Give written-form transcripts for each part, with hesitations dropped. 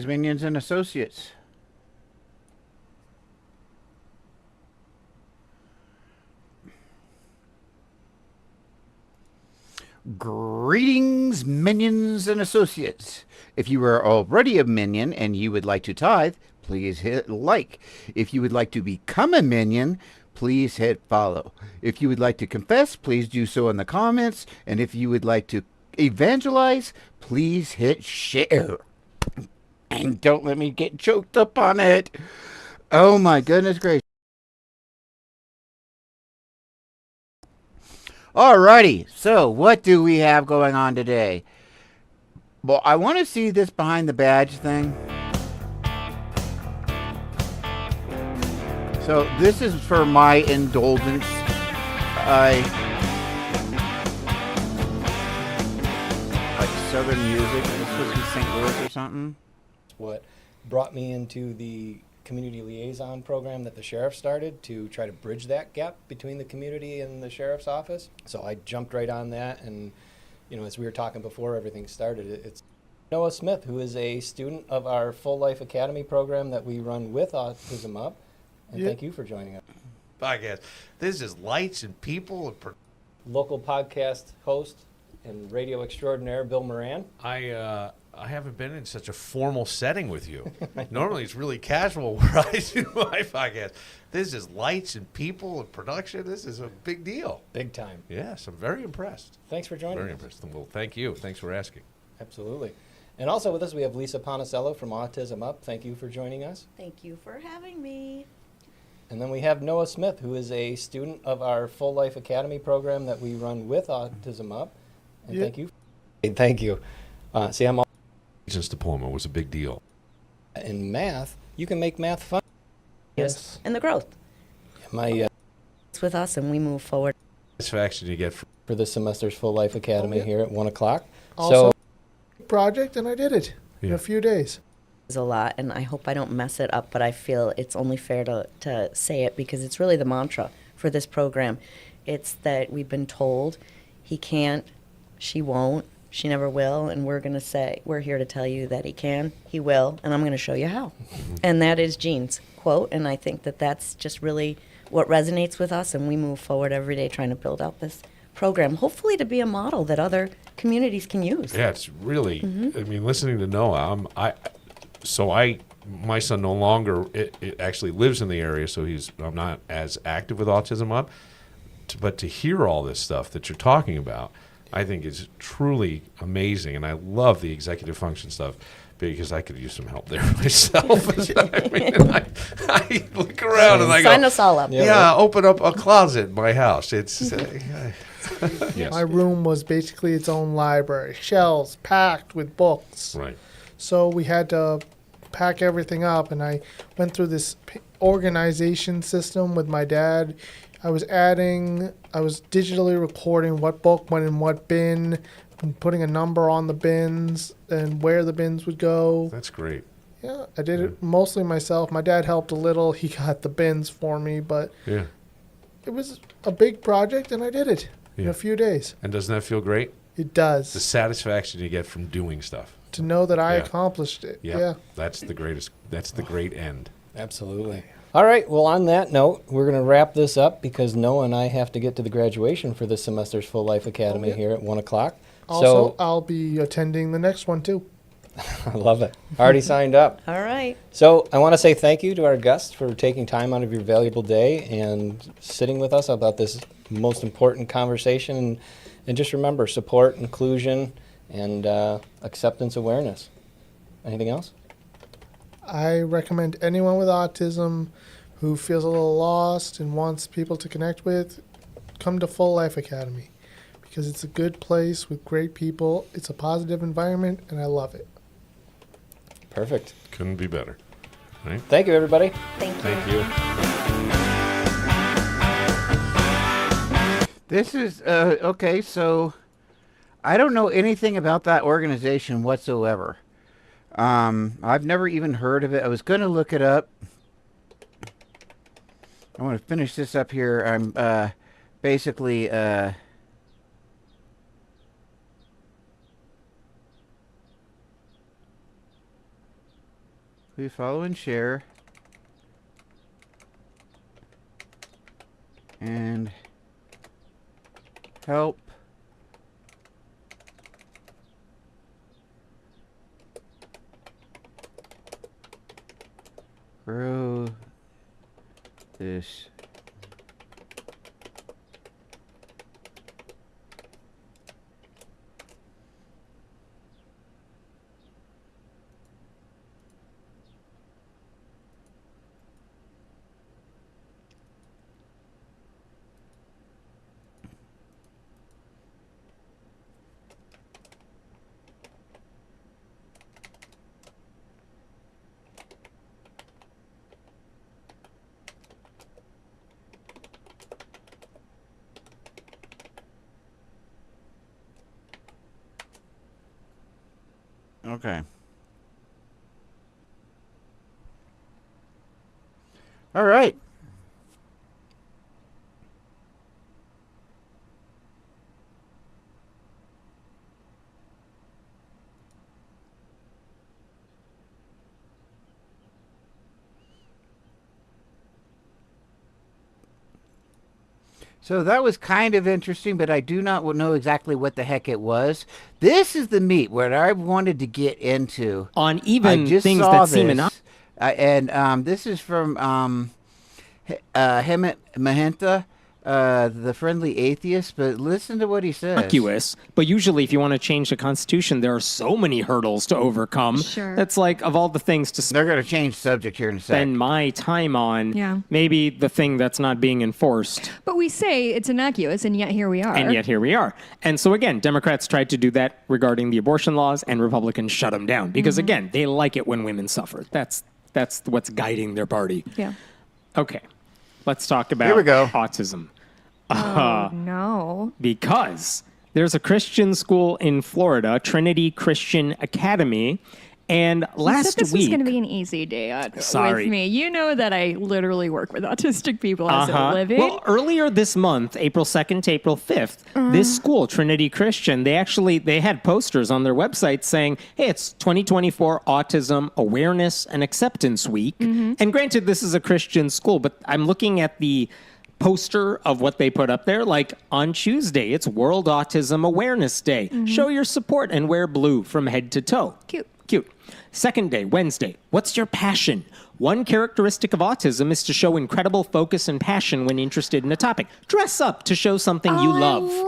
Greetings, minions and associates. Greetings, minions and associates. If you are already a minion and you would like to tithe, please hit like. If you would like to become a minion, please hit follow. If you would like to confess, please do so in the comments. And if you would like to evangelize, please hit share. And don't let me get choked up on it. Oh my goodness gracious. Alrighty, so what do we have going on today? Well, I want to see this behind the badge thing. So this is for my indulgence. I like Southern music. It's supposed to be St. Louis or something. What brought me into the community liaison program that the sheriff started to try to bridge that gap between the community and the sheriff's office. So I jumped right on that, and as we were talking before everything started, it's Noah Smith, who is a student of our Full Life Academy program that we run with Autism Up. And thank you for joining us. Podcast. This is lights and people. Local podcast host and radio extraordinaire, Bill Moran. I haven't been in such a formal setting with you. Normally it's really casual where I do my podcast. This is lights and people and production. This is a big deal. Big time. Yes, I'm very impressed. Thanks for joining us. Very impressed. Well, thank you. Thanks for asking. Absolutely. And also with us, we have Lisa Ponicello from Autism Up. Thank you for joining us. Thank you for having me. And then we have Noah Smith, who is a student of our Full Life Academy program that we run with Autism Up. And thank you. Thank you. See, I'm all Business diploma was a big deal. in math. You can make math fun. Yes. And the growth. My It's with us and we move forward. Satisfaction you get from for this semester's Full Life Academy here at 1 o'clock. Also, project, and I did it in Yeah. a few days. It's a lot, and I hope I don't mess it up, but I feel it's only fair to say it because it's really the mantra for this program. It's that we've been told he can't, she won't, she never will, and we're here to tell you that he can, he will, and I'm going to show you how. And that is Jean's quote, and I think that that's just really what resonates with us, and we move forward every day trying to build out this program, hopefully to be a model that other communities can use. Yeah, it's really. I mean, listening to Noah, my son no longer it actually lives in the area, so I'm not as active with Autism Up. But to hear all this stuff that you're talking about, I think is truly amazing, and I love the executive function stuff because I could use some help there myself. I mean, I look around and I go, Sign us all up. yeah, open up a closet in my house. It's yes, My room was basically its own library, shelves packed with books. right. So we had to pack everything up, and I went through this organization system with my dad. I was digitally recording what book went in what bin, and putting a number on the bins and where the bins would go. That's great. Yeah, I did it mostly myself. My dad helped a little. He got the bins for me, but Yeah. it was a big project, and I did it in Yeah. a few days. And doesn't that feel great? It does. The satisfaction you get from doing stuff. To know that I Yeah. accomplished it. Yeah. Yeah. That's the greatest. That's the great end. Absolutely. All right. Well, on that note, we're going to wrap this up because Noah and I have to get to the graduation for this semester's Full Life Academy here at 1 o'clock. Also, So I'll be attending the next one too. I love it. Already signed up. All right. So I want to say thank you to our guests for taking time out of your valuable day and sitting with us about this most important conversation. And just remember, support, inclusion, and acceptance awareness. Anything else? I recommend anyone with autism who feels a little lost and wants people to connect with, come to Full Life Academy because it's a good place with great people. It's a positive environment, and I love it. Perfect. Couldn't be better. Right? Thank you, everybody. Thank you. Thank you. This is, okay, so I don't know anything about that organization whatsoever. I've never even heard of it. I was going to look it up. I want to finish this up here. I'm basically Please follow and share. And help grow this Okay. All right. So that was kind of interesting, but I do not know exactly what the heck it was. This is the meat where I wanted to get into. On even I just things saw that this, seem innocuous. and this is from Hemant Mahanta, the friendly atheist. But listen to what he says. But usually if you want to change the Constitution, there are so many hurdles to overcome. Sure. That's like, of all the things to They're going to change subject here in a second. spend my time on, Yeah. maybe the thing that's not being enforced. But we say it's innocuous, and yet here we are. And yet here we are. And so again, Democrats tried to do that regarding the abortion laws, and Republicans shut them down. Because again, they like it when women suffer. That's what's guiding their party. Yeah. Okay. Let's talk about Here we go. autism. Oh, no. Because there's a Christian school in Florida, Trinity Christian Academy, and You last said this was week, going to be an easy day Sorry. with me. You know that I literally work with autistic people as a living. Well, earlier this month, April 2nd to April 5th, this school, Trinity Christian, they had posters on their website saying, hey, it's 2024 Autism Awareness and Acceptance Week. And granted, this is a Christian school, but I'm looking at the poster of what they put up there. Like on Tuesday, it's World Autism Awareness Day. Show your support and wear blue from head to toe. Cute. Second day, Wednesday. What's your passion? One characteristic of autism is to show incredible focus and passion when interested in a topic. Dress up to show something you love. I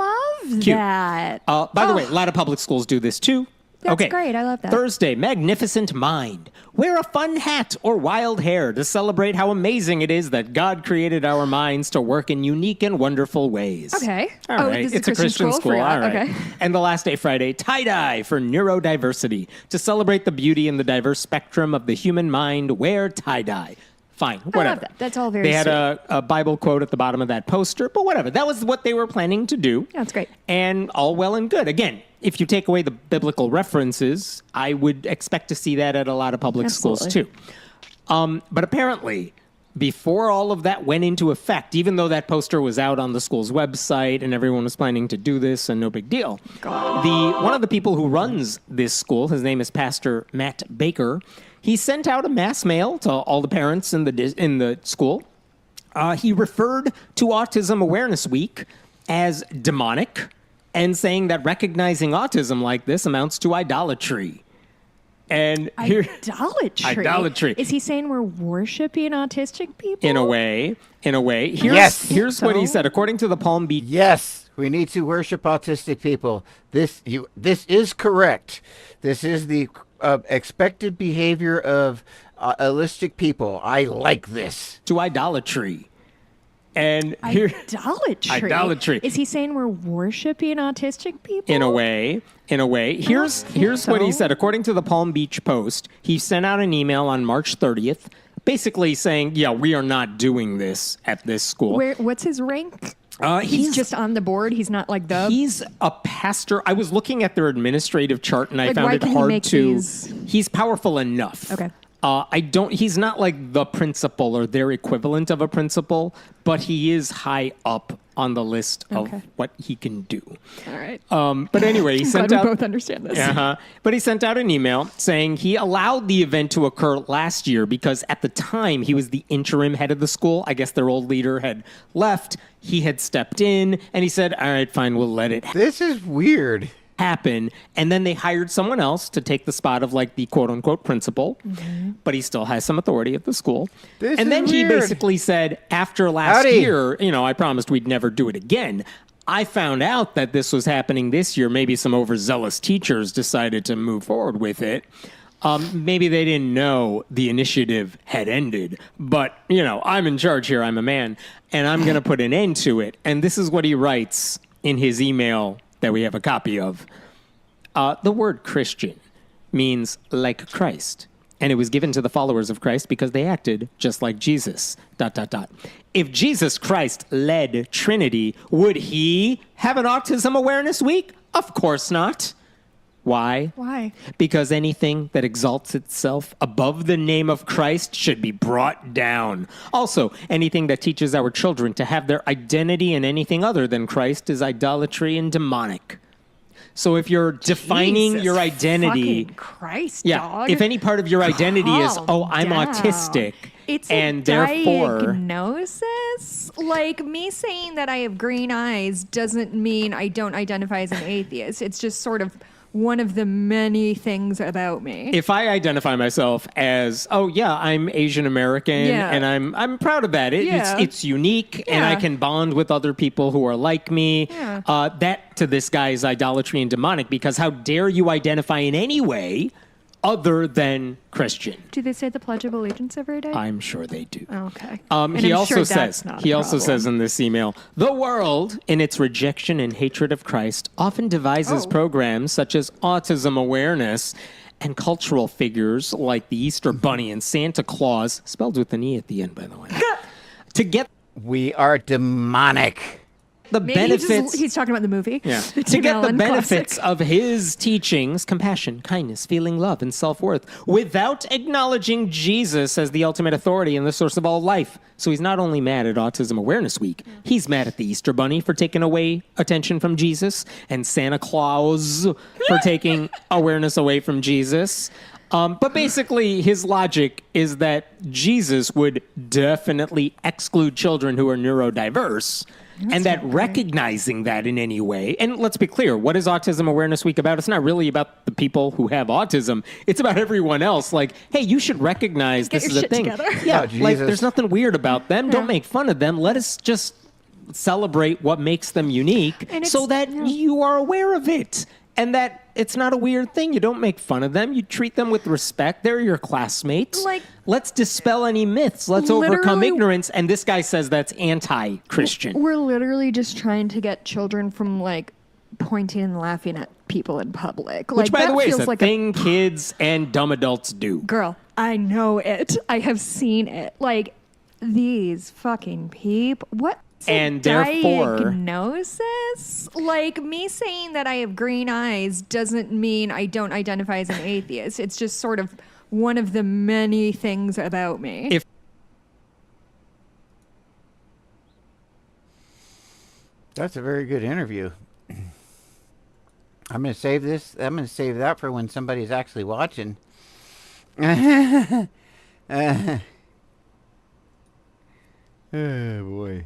love Cute. that. By the way, a lot of public schools do this too. That's great. I love that. Thursday, magnificent mind. Wear a fun hat or wild hair to celebrate how amazing it is that God created our minds to work in unique and wonderful ways. Okay. All Oh, right. this is It's a Christian school. Forgot. All right. Okay. And the last day, Friday, tie-dye for neurodiversity. To celebrate the beauty and the diverse spectrum of the human mind, wear tie-dye. Fine, whatever. that. That's all very They had sweet. a Bible quote at the bottom of that poster, but whatever. That was what they were planning to do. Yeah, that's great. And all well and good. Again, if you take away the biblical references, I would expect to see that at a lot of public schools too. But apparently, before all of that went into effect, even though that poster was out on the school's website and everyone was planning to do this and no big deal, one of the people who runs this school, his name is Pastor Matt Baker, he sent out a mass mail to all the parents in the school. He referred to Autism Awareness Week as demonic and saying that recognizing autism like this amounts to idolatry. And here, Idolatry. Is he saying we're worshiping autistic people? in a way, Yes. here's what he said. According to the Palm Beach, Yes, we need to worship autistic people. This is correct. This is the expected behavior of autistic people. I like this. to idolatry. And here, Idolatry. Is he saying we're worshiping autistic people? in a way, here's what he so. said. According to the Palm Beach Post, he sent out an email on March 30th, basically saying, yeah, we are not doing this at this school. What's his rank? He's just on the board. He's not like the. He's a pastor. I was looking at their administrative chart and I Like, found why it can he hard make to. these- He's powerful enough. Okay. He's not like the principal or their equivalent of a principal, but he is high up on the list of Okay. what he can do. All right. But anyway, he I'm sent glad we out. both understand this. But he sent out an email saying he allowed the event to occur last year because at the time he was the interim head of the school. I guess their old leader had left. He had stepped in and he said, all right, fine, we'll let it This is weird. happen. And then they hired someone else to take the spot of like the quote unquote principal, but he still has some authority at the school. This and then is he weird. basically said, after last Howdy. year, I promised we'd never do it again. I found out that this was happening this year. Maybe some overzealous teachers decided to move forward with it. Maybe they didn't know the initiative had ended, but I'm in charge here. I'm a man, and I'm going to put an end to it. And this is what he writes in his email that we have a copy of. The word Christian means like Christ, and it was given to the followers of Christ because they acted just like Jesus, ... If Jesus Christ led Trinity, would he have an Autism Awareness Week? Of course not. Why? Why? Because anything that exalts itself above the name of Christ should be brought down. Also, anything that teaches our children to have their identity in anything other than Christ is idolatry and demonic. So if you're defining Jesus your identity, fucking Christ, yeah, dog. if any part of your identity is, Calm oh, I'm down. autistic, It's and a therefore, diagnosis. Like me saying that I have green eyes doesn't mean I don't identify as an atheist. It's just sort of one of the many things about me. if I identify myself as, oh yeah, I'm Asian American, Yeah. and I'm proud of that. Yeah. It's unique, and I Yeah. can bond with other people who are like me. Yeah. That to this guy is idolatry and demonic, because how dare you identify in any way other than Christian? Do they say the Pledge of Allegiance every day? I'm sure they do. Okay. And He I'm also sure says that's not a also problem. says in this email, the world, in its rejection and hatred of Christ, often devises Oh. programs such as autism awareness and cultural figures like the Easter Bunny and Santa Claus, spelled with an E at the end, by the way, to get We are demonic. the Maybe benefits. he's talking about the movie. Yeah. The To Tim get the Allen benefits classic. of his teachings, compassion, kindness, feeling love, and self-worth, without acknowledging Jesus as the ultimate authority and the source of all life. So he's not only mad at Autism Awareness Week, he's mad at the Easter Bunny for taking away attention from Jesus, and Santa Claus for taking awareness away from Jesus. But basically, his logic is that Jesus would definitely exclude children who are neurodiverse, and that recognizing that in any way, and let's be clear, what is Autism Awareness Week about? It's not really about the people who have autism. It's about everyone else. Like, hey, you should recognize Get this your is a shit thing. together. Yeah, Oh, like Jesus. there's nothing weird about them. Don't Yeah. make fun of them. Let us just celebrate what makes them unique And so it's- that yeah. you are aware of it. And that it's not a weird thing. You don't make fun of them. You treat them with respect. They're your classmates. Like- let's dispel any myths. Let's overcome Literally- ignorance. And this guy says that's anti-Christian. We're literally just trying to get children from like pointing and laughing at people in public. Which, like, by the that way, is feels a like thing kids and dumb adults do. Girl, I know it. I have seen it. Like these fucking people. What? And therefore- diagnosis? Like me saying that I have green eyes doesn't mean I don't identify as an atheist. It's just sort of one of the many things about me. If- That's a very good interview. I'm going to save this. I'm going to save that for when somebody's actually watching. Oh, boy.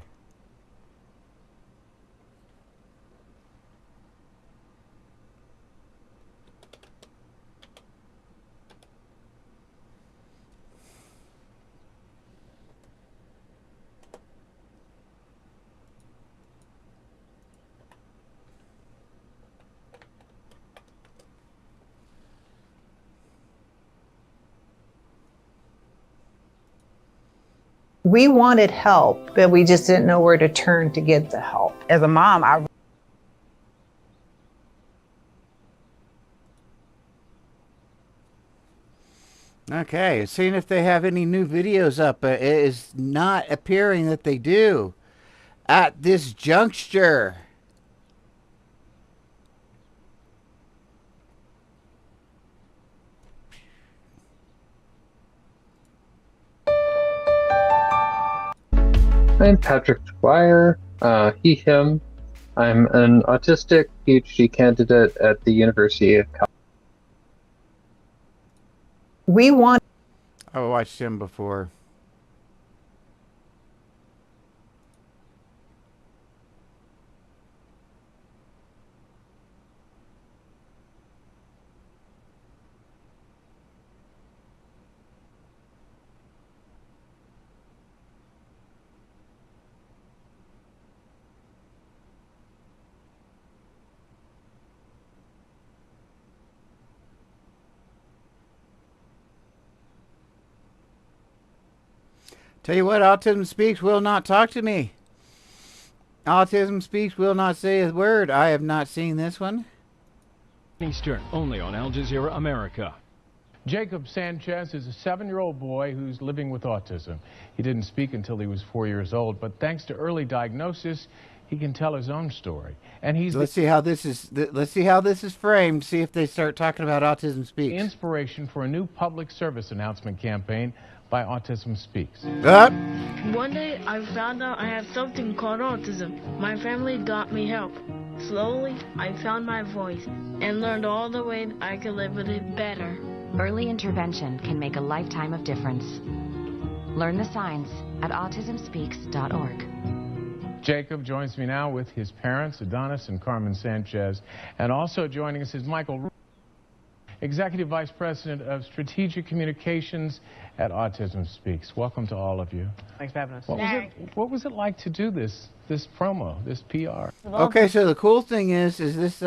We wanted help, but we just didn't know where to turn to get the help. As a mom, I Okay, seeing if they have any new videos up. It is not appearing that they do at this juncture. I'm Patrick Dwyer, he, him. I'm an autistic PhD candidate at the University of California. We want I watched him before. Tell you what, Autism Speaks will not talk to me. Autism Speaks will not say a word. I have not seen this one. Eastern, only on Al Jazeera America. Jacob Sanchez is a 7-year-old boy who's living with autism. He didn't speak until he was 4 years old, but thanks to early diagnosis, he can tell his own story. And he's Let's see how this is framed. See if they start talking about Autism Speaks. inspiration for a new public service announcement campaign by Autism Speaks. One day I found out I had something called autism. My family got me help. Slowly, I found my voice and learned all the ways I could live with it better. Early intervention can make a lifetime of difference. Learn the signs at autismspeaks.org. Jacob joins me now with his parents, Adonis and Carmen Sanchez, and also joining us is Michael, Executive Vice President of Strategic Communications at Autism Speaks. Welcome to all of you. Thanks for having us. What was it like to do this promo, this PR? Okay, so the cool thing is this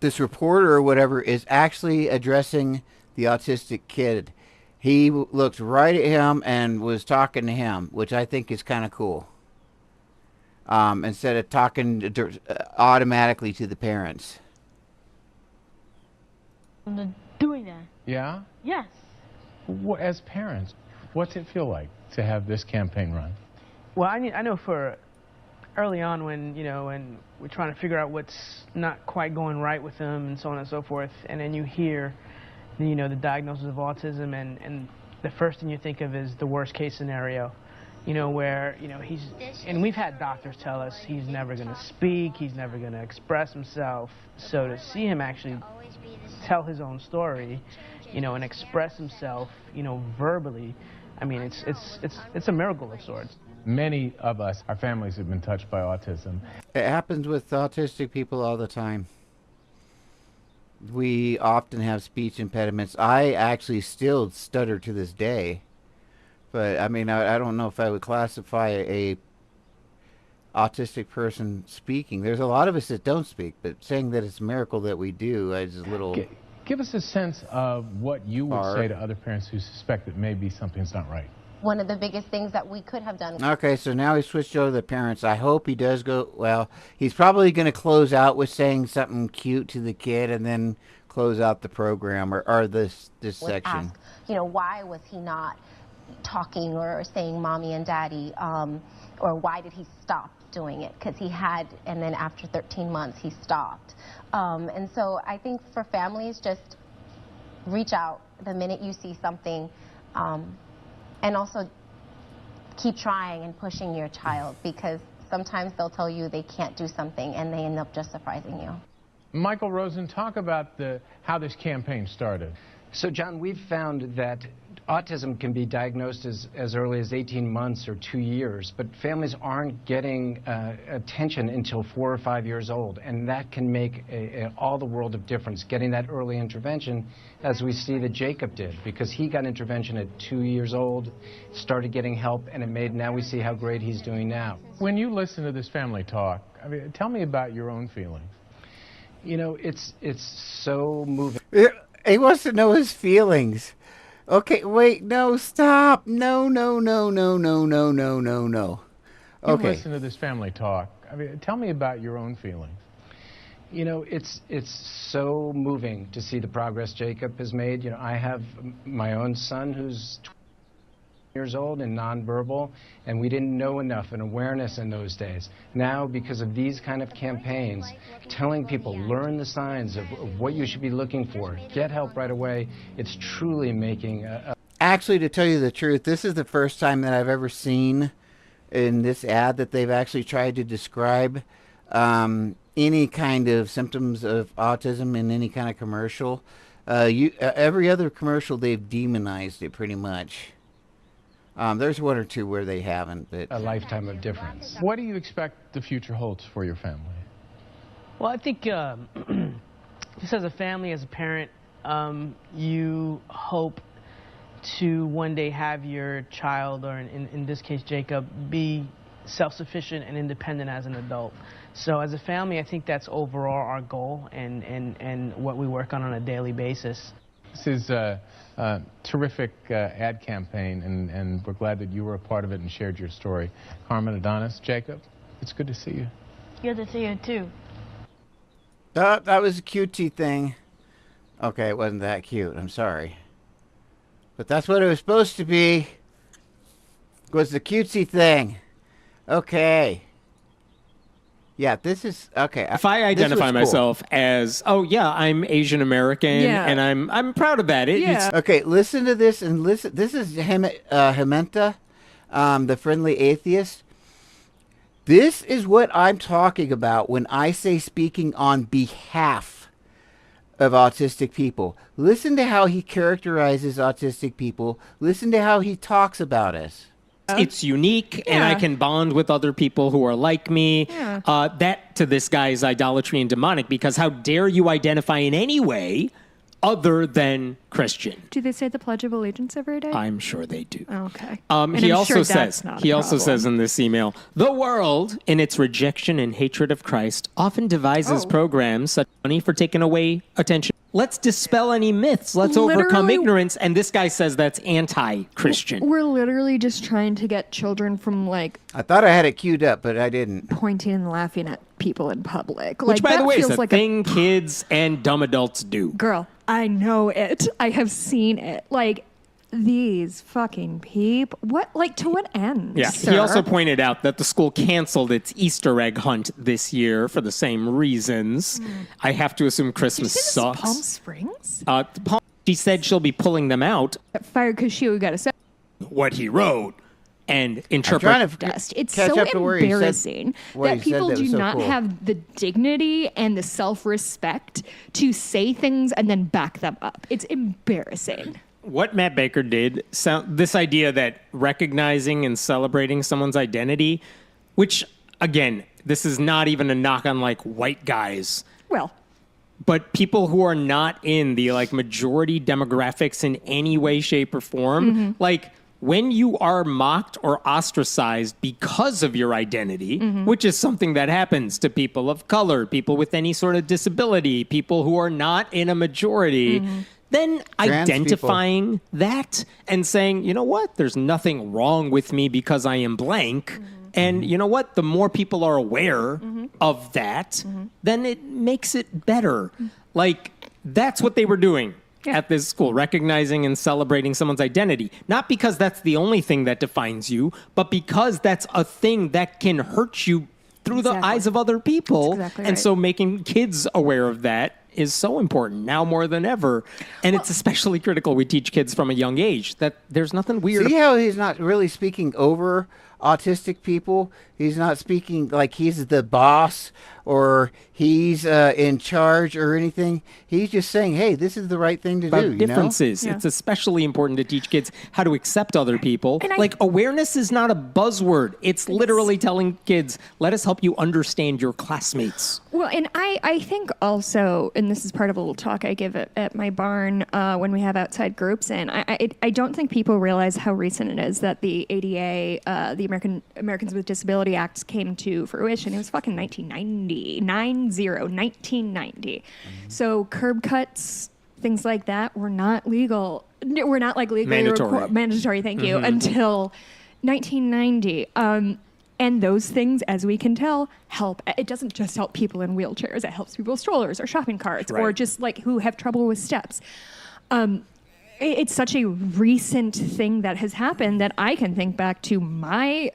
this reporter or whatever is actually addressing the autistic kid. He looked right at him and was talking to him, which I think is kind of cool. Instead of talking automatically to the parents. Doing that. Yeah? Yes. As parents, what's it feel like to have this campaign run? Well, I know for early on when we're trying to figure out what's not quite going right with them and so on and so forth, and then you hear, the diagnosis of autism, and the first thing you think of is the worst case scenario. Where, and we've had doctors tell us he's never going to speak, he's never going to express himself. So to see him actually tell his own story, and express himself, verbally, I mean, it's a miracle of sorts. Many of us, our families have been touched by autism. It happens with autistic people all the time. We often have speech impediments. I actually still stutter to this day. But, I mean, I don't know if I would classify a autistic person speaking. There's a lot of us that don't speak, but saying that it's a miracle that we do is a little... Give us a sense of what you would hard. say to other parents who suspect that maybe something's not right. One of the biggest things that we could have done. Okay, so now he switched over to the parents. I hope he does go... Well, he's probably going to close out with saying something cute to the kid and then close out the program or this section. Ask, why was he not talking or saying mommy and daddy, or why did he stop doing it? Because he had, and then after 13 months he stopped. And so I think for families, just reach out the minute you see something, and also keep trying and pushing your child, because sometimes they'll tell you they can't do something and they end up just surprising you. Michael Rosen, talk about how this campaign started. So, John, we've found that autism can be diagnosed as early as 18 months or 2 years, but families aren't getting attention until 4 or 5 years old, and that can make all the world of difference, getting that early intervention, as we see that Jacob did, because he got intervention at 2 years old, started getting help, and now we see how great he's doing now. When you listen to this family talk, I mean, tell me about your own feelings. It's so moving. He wants to know his feelings. Okay, wait, no, stop. No. Okay. You listen to this family talk. I mean, tell me about your own feelings. It's so moving to see the progress Jacob has made. I have my own son who's 20 years old and nonverbal, and we didn't know enough and awareness in those days. Now, because of these kind of campaigns, telling people, learn the signs of what you should be looking for, get help right away, it's truly making actually, to tell you the truth, this is the first time that I've ever seen in this ad that they've actually tried to describe any kind of symptoms of autism in any kind of commercial. Every other commercial, they've demonized it pretty much. There's one or two where they haven't, but A lifetime of difference. What do you expect the future holds for your family? Well, I think just as a family, as a parent, you hope to one day have your child, or in this case Jacob, be self-sufficient and independent as an adult. So as a family, I think that's overall our goal and what we work on a daily basis. This is a terrific ad campaign, and we're glad that you were a part of it and shared your story. Carmen, Adonis, Jacob, it's good to see you. Good to see you too. that was a cutesy thing. Okay, it wasn't that cute. I'm sorry. But that's what it was supposed to be. Was the cutesy thing. Okay. Yeah, this is okay. If I identify myself as, I'm Asian American, and I'm proud of that. Okay, listen to this and listen. This is Hementa, the friendly atheist. This is what I'm talking about when I say speaking on behalf of autistic people. Listen to how he characterizes autistic people. Listen to how he talks about us. It's unique, and I can bond with other people who are like me. That, to this guy, is idolatry and demonic, because how dare you identify in any way other than Christian? Do they say the Pledge of Allegiance every day? I'm sure they do. Okay. He also says in this email, the world, in its rejection and hatred of Christ, often devises programs such as money for taking away attention. Let's dispel any myths. Let's overcome ignorance. And this guy says that's anti-Christian. We're literally just trying to get children from, like... I thought I had it queued up, but I didn't. Pointing and laughing at people in public. Which, by the way, is a thing kids and dumb adults do. Girl, I know it. I have seen it. Like, these fucking people. What, like, to what end? Yeah. Sir? He also pointed out that the school canceled its Easter egg hunt this year for the same reasons. I have to assume Christmas sucks. Palm Springs? She said she'll be pulling them out. Fired because she got to say what he wrote and interpret. It's so embarrassing that people do not have the dignity and the self-respect to say things and then back them up. It's embarrassing. What Matt Baker did, this idea that recognizing and celebrating someone's identity, which, again, this is not even a knock on, like, white guys. Well. But people who are not in the, like, majority demographics in any way, shape, or form, like, when you are mocked or ostracized because of your identity, which is something that happens to people of color, people with any sort of disability, people who are not in a majority, then identifying that and saying, you know what, there's nothing wrong with me because I am blank. And you know what, the more people are aware of that, then it makes it better. Like, that's what they were doing at this school, recognizing and celebrating someone's identity. Not because that's the only thing that defines you, but because that's a thing that can hurt you through the eyes of other people. And so making kids aware of that is so important now more than ever. And it's especially critical we teach kids from a young age that there's nothing weird. See how he's not really speaking over autistic people? He's not speaking like he's the boss or he's in charge or anything. He's just saying, hey, this is the right thing to do. Differences. It's especially important to teach kids how to accept other people. Like, awareness is not a buzzword. It's literally telling kids, let us help you understand your classmates. Well, and I think also, and this is part of a little talk I give at my barn when we have outside groups, and I don't think people realize how recent it is that the ADA, the Americans with Disability Act, came to fruition. It was fucking 1990. So curb cuts, things like that were not legal. We're not like legally mandatory. Thank you, until 1990. And those things, as we can tell, help. It doesn't just help people in wheelchairs. It helps people with strollers or shopping carts or just like who have trouble with steps. It's such a recent thing that has happened that I can think back to my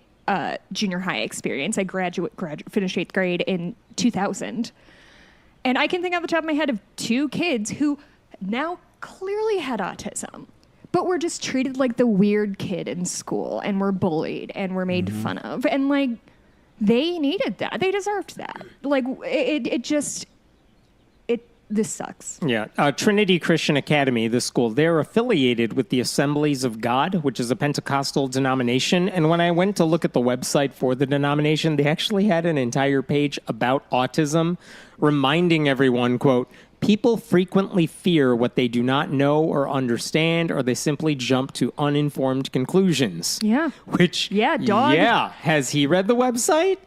junior high experience. I finished 8th grade in 2000. And I can think off the top of my head of 2 kids who now clearly had autism, but we're just treated like the weird kid in school, and we're bullied and we're made fun of. And like, they needed that. They deserved that. Like, this sucks. Yeah. Trinity Christian Academy, the school, they're affiliated with the Assemblies of God, which is a Pentecostal denomination. And when I went to look at the website for the denomination, they actually had an entire page about autism, reminding everyone, quote, people frequently fear what they do not know or understand, or they simply jump to uninformed conclusions. Yeah. Which, dog. Yeah. Has he read the website?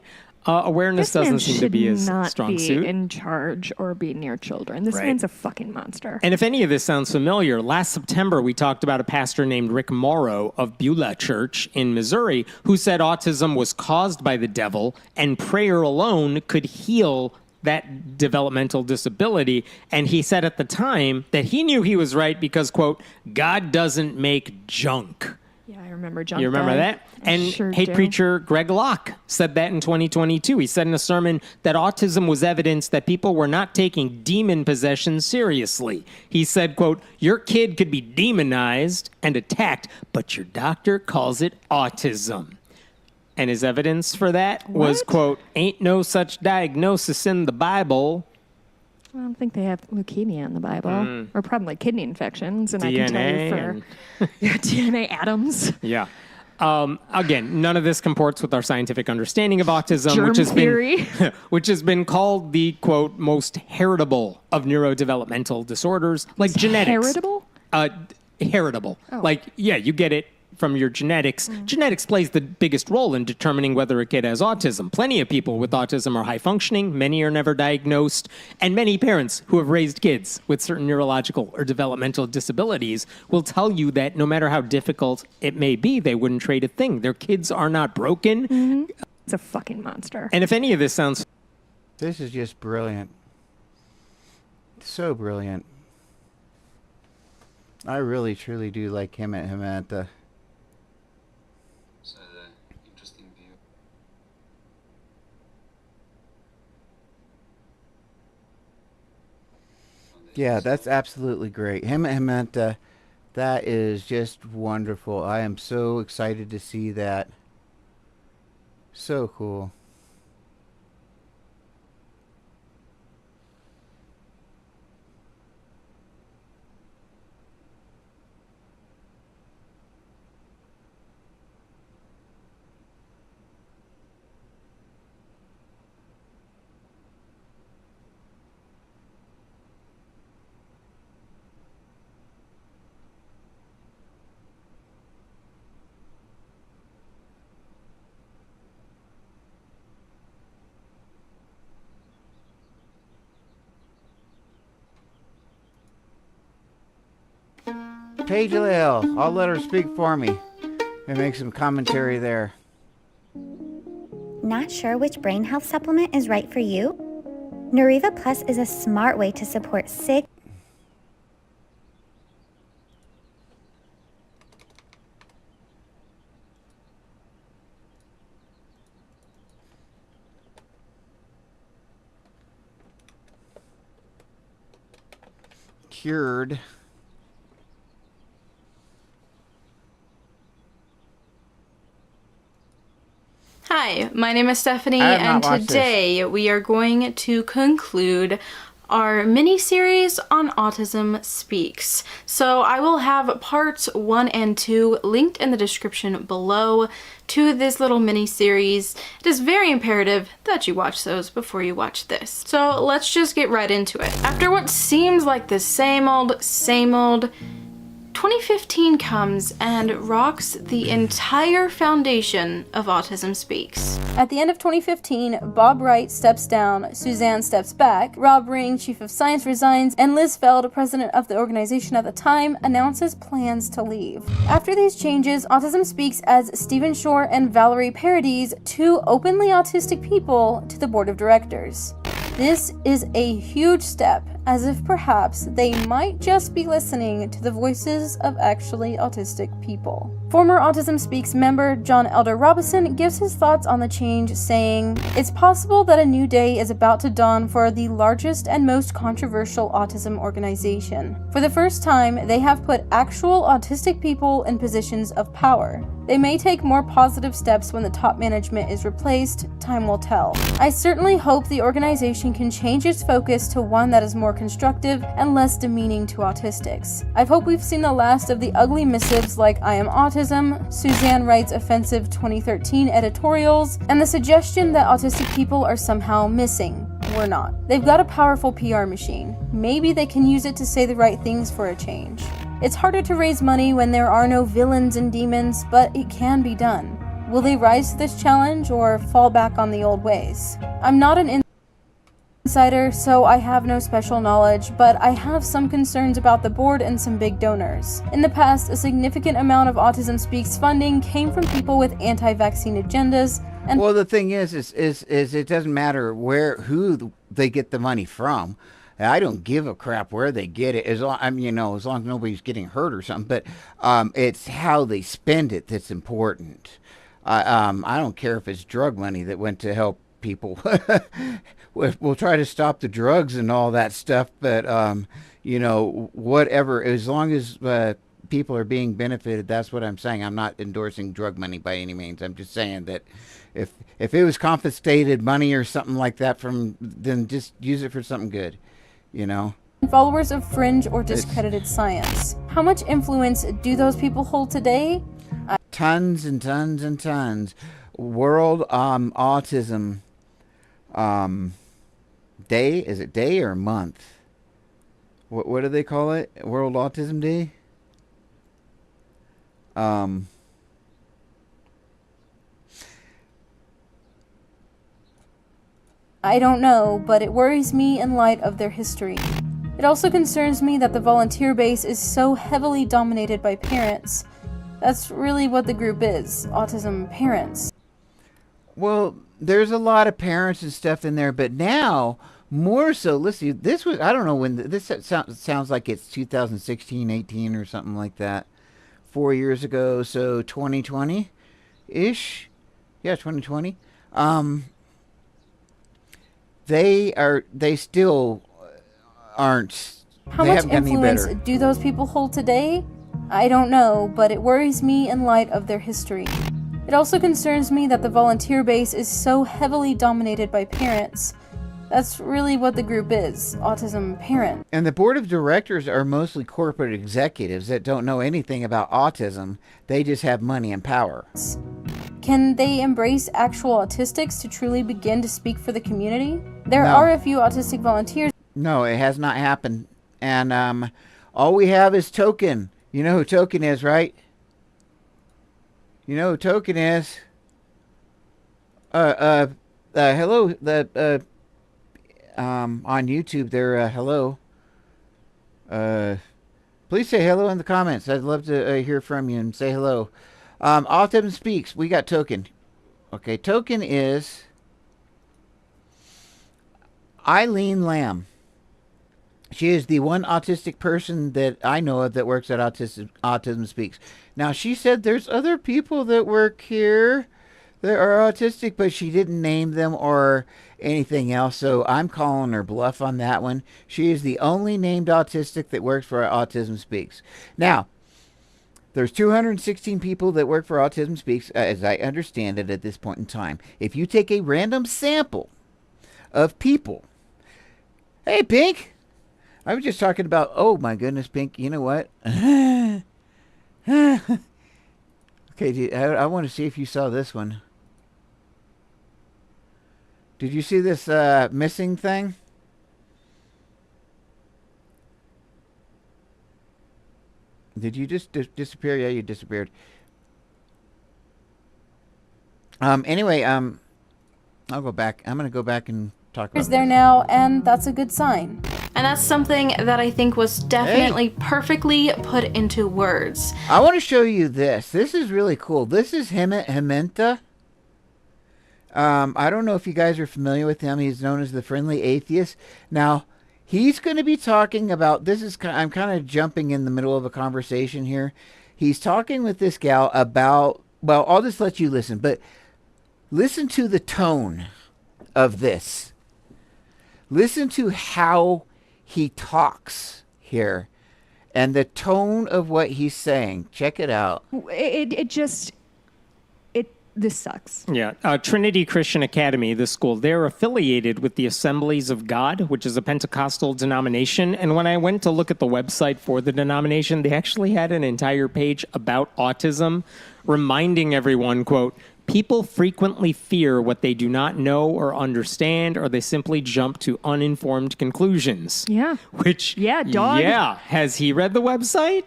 Awareness doesn't seem to be his strong suit. This man should not be in charge or be near children. This man's a fucking monster. And if any of this sounds familiar, last September we talked about a pastor named Rick Morrow of Beulah Church in Missouri who said autism was caused by the devil and prayer alone could heal that developmental disability. And he said at the time that he knew he was right because, quote, God doesn't make junk. Yeah, I remember John. You remember that? And hate preacher Greg Locke said that in 2022. He said in a sermon that autism was evidence that people were not taking demon possession seriously. He said, quote, your kid could be demonized and attacked, but your doctor calls it autism. And his evidence for that was, quote, ain't no such diagnosis in the Bible. I don't think they have leukemia in the Bible, or probably kidney infections, and DNA I can tell you for DNA atoms. Yeah. Again, none of this comports with our scientific understanding of autism, which has been called the, quote, most heritable of neurodevelopmental disorders, like genetics. Heritable? Heritable. Like, yeah, you get it from your genetics. Genetics plays the biggest role in determining whether a kid has autism. Plenty of people with autism are high functioning, many are never diagnosed, and many parents who have raised kids with certain neurological or developmental disabilities will tell you that no matter how difficult it may be, they wouldn't trade a thing. Their kids are not broken. It's a fucking monster. And if any of this sounds... This is just brilliant. So brilliant. I really, truly do like him at the... Yeah, that's absolutely great. Him at that is just wonderful. I am so excited to see that. So cool. Paige Lale, I'll let her speak for me and make some commentary there. Not sure which brain health supplement is right for you? Neuriva Plus is a smart way to support sick. Cured. Hi, my name is Stephanie, and today we are going to conclude our mini-series on Autism Speaks. So I will have parts 1 and 2 linked in the description below to this little mini-series. It is very imperative that you watch those before you watch this. So let's just get right into it. After what seems like the same old, 2015 comes and rocks the entire foundation of Autism Speaks. At the end of 2015, Bob Wright steps down, Suzanne steps back, Rob Ring, Chief of Science, resigns, and Liz Feld, president of the organization at the time, announces plans to leave. After these changes, Autism Speaks adds Stephen Shore and Valerie Paradis, 2 openly autistic people, to the board of directors. This is a huge step, as if perhaps they might just be listening to the voices of actually autistic people. Former Autism Speaks member John Elder Robison gives his thoughts on the change, saying, "It's possible that a new day is about to dawn for the largest and most controversial autism organization. For the first time, they have put actual autistic people in positions of power. They may take more positive steps when the top management is replaced. Time will tell. I certainly hope the organization can change its focus to one that is more constructive and less demeaning to autistics. I hope we've seen the last of the ugly missives like 'I am autism,' Suzanne Wright's offensive 2013 editorials, and the suggestion that autistic people are somehow missing. We're not. They've got a powerful PR machine. Maybe they can use it to say the right things for a change. It's harder to raise money when there are no villains and demons, but it can be done. Will they rise to this challenge or fall back on the old ways? I'm not an insider, so I have no special knowledge, but I have some concerns about the board and some big donors. In the past, a significant amount of Autism Speaks funding came from people with anti-vaccine agendas. And well, the thing is it doesn't matter who they get the money from. I don't give a crap where they get it, as long as nobody's getting hurt or something. But it's how they spend it that's important. I don't care if it's drug money that went to help people. We'll try to stop the drugs and all that stuff, but whatever. As long as people are being benefited, that's what I'm saying. I'm not endorsing drug money by any means. I'm just saying that if it was confiscated money or something like that then just use it for something good. Followers of fringe or discredited science. How much influence do those people hold today? Tons and tons and tons. World Autism Day. Is it day or month? What do they call it? World Autism Day? I don't know, but it worries me in light of their history. It also concerns me that the volunteer base is so heavily dominated by parents. That's really what the group is, autism parents. Well, there's a lot of parents and stuff in there, but now more so. Listen, this was, I don't know when, this sounds like it's 2016, 18 or something like that. 4 years ago, so 2020-ish. Yeah, 2020. They still aren't. How much influence do those people hold today? I don't know, but it worries me in light of their history. It also concerns me that the volunteer base is so heavily dominated by parents. That's really what the group is, autism parents. And the board of directors are mostly corporate executives that don't know anything about autism. They just have money and power. Can they embrace actual autistics to truly begin to speak for the community? There are a few autistic volunteers. No, it has not happened. And all we have is Token. You know who Token is, right? You know who Token is? Hello, on YouTube there, hello. Please say hello in the comments. I'd love to hear from you and say hello. Autism Speaks, we got Token. Okay, Token is Eileen Lamb. She is the one autistic person that I know of that works at Autism Speaks. Now, she said there's other people that work here that are autistic, but she didn't name them or anything else, so I'm calling her bluff on that one. She is the only named autistic that works for Autism Speaks. Now, there's 216 people that work for Autism Speaks, as I understand it at this point in time. If you take a random sample of people... Hey, Pink! I was just talking about... Oh, my goodness, Pink, you know what? Okay, I want to see if you saw this one. Did you see this missing thing? Did you just disappear? Yeah, you disappeared. Anyway, I'll go back. I'm going to go back and talk about this. There now, and that's a good sign. And that's something that I think was definitely perfectly put into words. I want to show you this. This is really cool. This is Hementa. I don't know if you guys are familiar with him. He's known as the Friendly Atheist. Now, he's going to be talking about... I'm kind of jumping in the middle of a conversation here. He's talking with this gal about, well, I'll just let you listen, but listen to the tone of this. Listen to how he talks here and the tone of what he's saying. Check it out. This sucks. Yeah. Trinity Christian Academy, this school, they're affiliated with the Assemblies of God, which is a Pentecostal denomination. And when I went to look at the website for the denomination, they actually had an entire page about autism, reminding everyone, quote, people frequently fear what they do not know or understand, or they simply jump to uninformed conclusions. Yeah. Which, dog. Yeah. Has he read the website?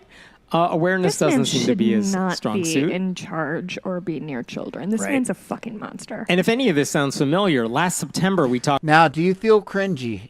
Awareness doesn't seem to be his strong suit. This man should not be in charge or be near children. This man's a fucking monster. And if any of this sounds familiar, last September we talked... Now, do you feel cringy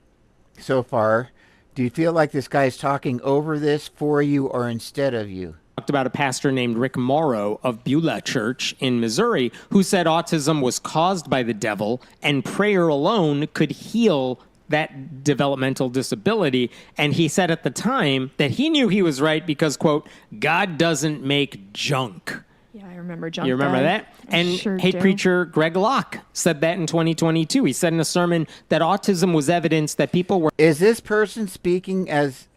so far? Do you feel like this guy's talking over this for you or instead of you? Talked about a pastor named Rick Morrow of Beulah Church in Missouri who said autism was caused by the devil and prayer alone could heal that developmental disability. And he said at the time that he knew he was right because, quote, God doesn't make junk. Yeah, I remember junk. You remember that? And hate preacher Greg Locke said that in 2022. He said in a sermon that autism was evidence that people were... Is this person speaking as...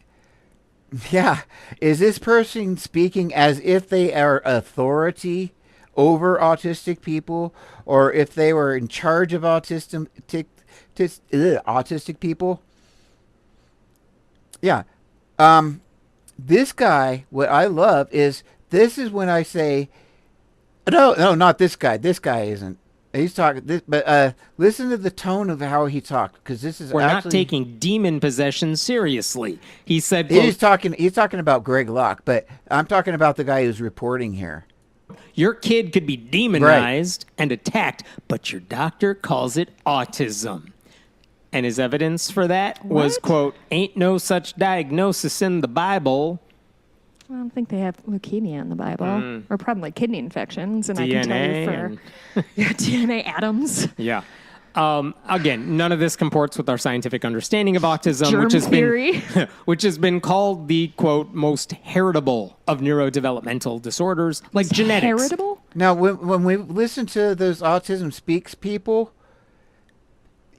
Yeah. Is this person speaking as if they are authority over autistic people, or if they were in charge of autistic people? Yeah. This guy, what I love is, this is when I say, no, not this guy. This guy isn't. He's talking this, but listen to the tone of how he talked, because this is we're actually not taking demon possession seriously. He said, quote, he's talking about Greg Locke, but I'm talking about the guy who's reporting here. Your kid could be demonized and attacked, but your doctor calls it autism. And his evidence for that was, quote, ain't no such diagnosis in the Bible. I don't think they have leukemia in the Bible, or probably kidney infections, and DNA I can tell you for DNA atoms. Yeah. Again, none of this comports with our scientific understanding of autism, Germ theory. which has been called the, quote, most heritable of neurodevelopmental disorders, like genetics. Heritable? Now, when we listen to those Autism Speaks people,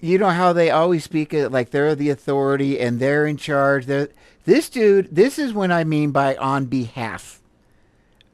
you know how they always speak it like they're the authority and they're in charge. This dude, this is what I mean by on behalf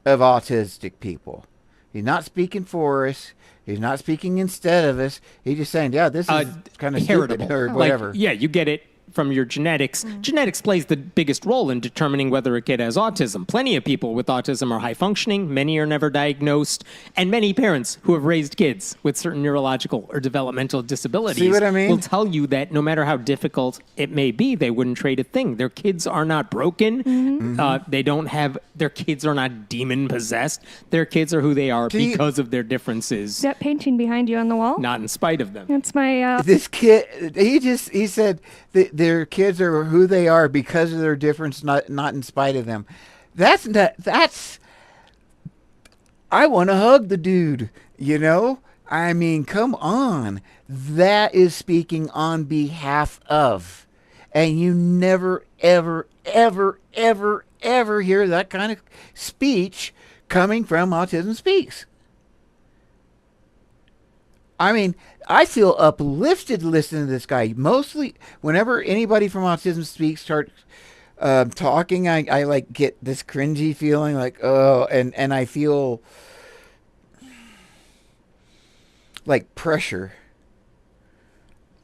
of autistic people. He's not speaking for us. He's not speaking instead of us. He's just saying, yeah, this is kind of stupid or whatever. Like, yeah, you get it from your genetics. Genetics plays the biggest role in determining whether a kid has autism. Plenty of people with autism are high functioning. Many are never diagnosed. And many parents who have raised kids with certain neurological or developmental disabilities See what I mean? will tell you that no matter how difficult it may be, they wouldn't trade a thing. Their kids are not broken. They don't have, their kids are not demon possessed. Their kids are who they are because of their differences. That painting behind you on the wall? Not in spite of them. That's my... This kid, he said that their kids are who they are because of their difference, not in spite of them. That's I want to hug the dude, you know? I mean, come on. That is speaking on behalf of. And you never, ever, ever, ever, ever hear that kind of speech coming from Autism Speaks. I mean, I feel uplifted listening to this guy. Mostly, whenever anybody from Autism Speaks starts talking, I like get this cringy feeling, like, oh, and I feel like pressure.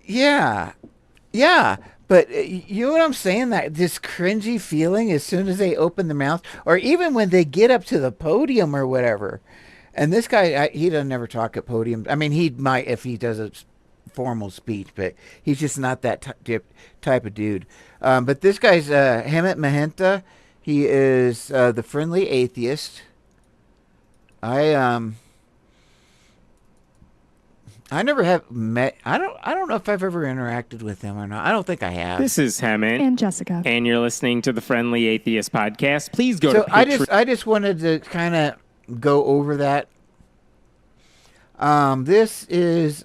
Yeah, but you know what I'm saying? That this cringy feeling as soon as they open their mouth, or even when they get up to the podium or whatever. And this guy, he doesn't never talk at podiums. I mean, he might if he does a formal speech, but he's just not that type of dude. But this guy's Hemant Mahenta. He is the friendly atheist. I never have met. I don't know if I've ever interacted with him or not. I don't think I have. This is Hemant and Jessica, and you're listening to the Friendly Atheist Podcast. Please go to Patreon. I just wanted to kind of go over that. This is